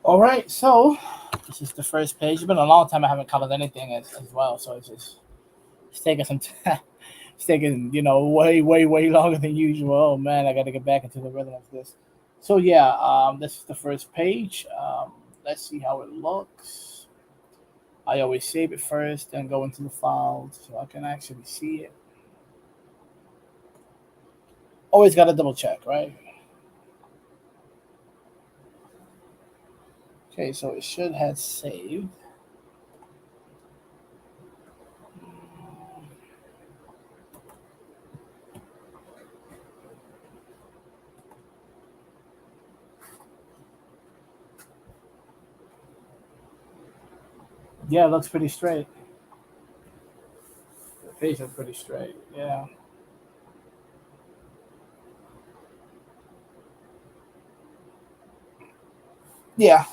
All right, so this is the first page. It's been a long time I haven't colored anything as well, so it's taking some time. It's taking way longer than usual. Oh man, I got to get back into the rhythm of this. So yeah, this is the first page. Let's see how it looks. I always save it first, then go into the files so I can actually see it. Always got to double check, right? Okay, so it should have saved. Yeah, it looks pretty straight. The page looks pretty straight. Yeah. Yeah.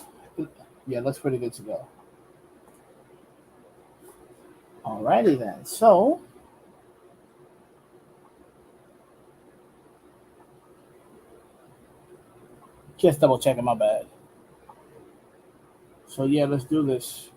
Yeah, looks pretty good to go. Alrighty then. So just double checking my bad. So yeah, let's do this.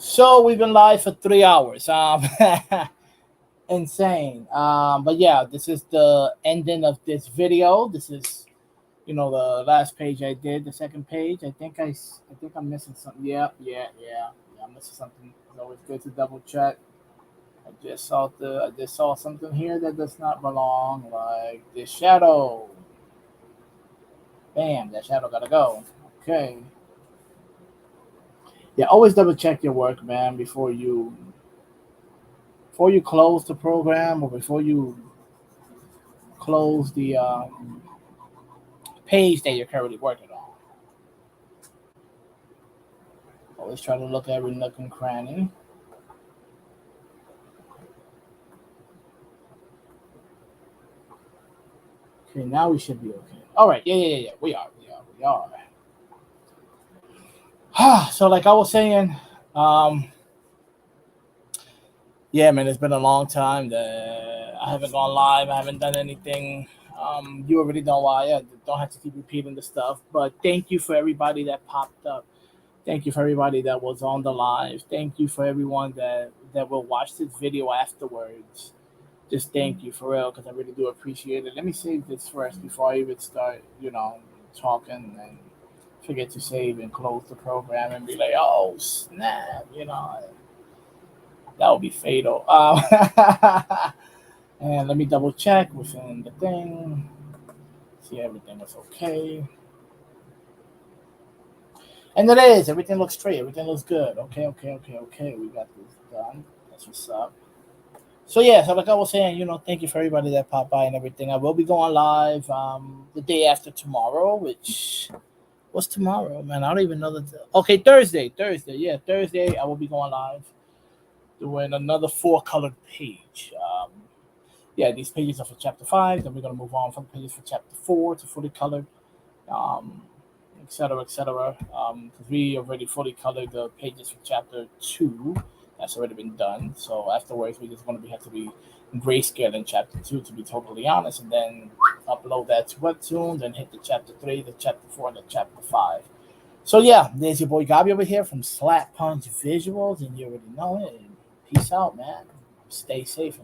So we've been live for 3 hours. Insane. But yeah, this is the ending of this video. This is, the last page I did. The second page. I think I'm missing something. Yeah. I'm missing something. It's always good to double check. I just saw something here that does not belong, like this shadow. Bam, that shadow gotta go. Okay. Yeah, always double check your work, man, before you close the program or before you close the page that you're currently working on. Always try to look at every nook and cranny. Okay, now we should be okay. All right, yeah. We are. So, like I was saying, um, yeah, man, it's been a long time that I haven't gone live. I haven't done anything. You already know why. I don't have to keep repeating the stuff. But thank you for everybody that popped up. Thank you for everybody that was on the live. Thank you for everyone that will watch this video afterwards. Just thank you for real, because I really do appreciate it. Let me save this first before I even start, talking and forget to save and close the program and be like, oh snap, that would be fatal. And let me double check within the thing, see everything is okay. And it is. Everything looks straight. Everything looks good. Okay. We got this done. That's what's up. So yeah, so like I was saying, thank you for everybody that popped by and everything. I will be going live the day after tomorrow, which what's tomorrow, man? I don't even know okay, Thursday. Yeah, Thursday I will be going live doing another 4-colored page. Yeah, these pages are for chapter 5. Then we're gonna move on from the pages for chapter 4 to fully colored. Um, etc. Because we already fully colored the pages for chapter 2. That's already been done. So afterwards, we're just going to have to be grayscale in chapter 2, to be totally honest, and then upload that to Webtoon, then hit the chapter 3, the chapter 4, and the chapter 5. So yeah, there's your boy Gabi over here from Slap Punch Visuals, and you already know it. Peace out, man. Stay safe.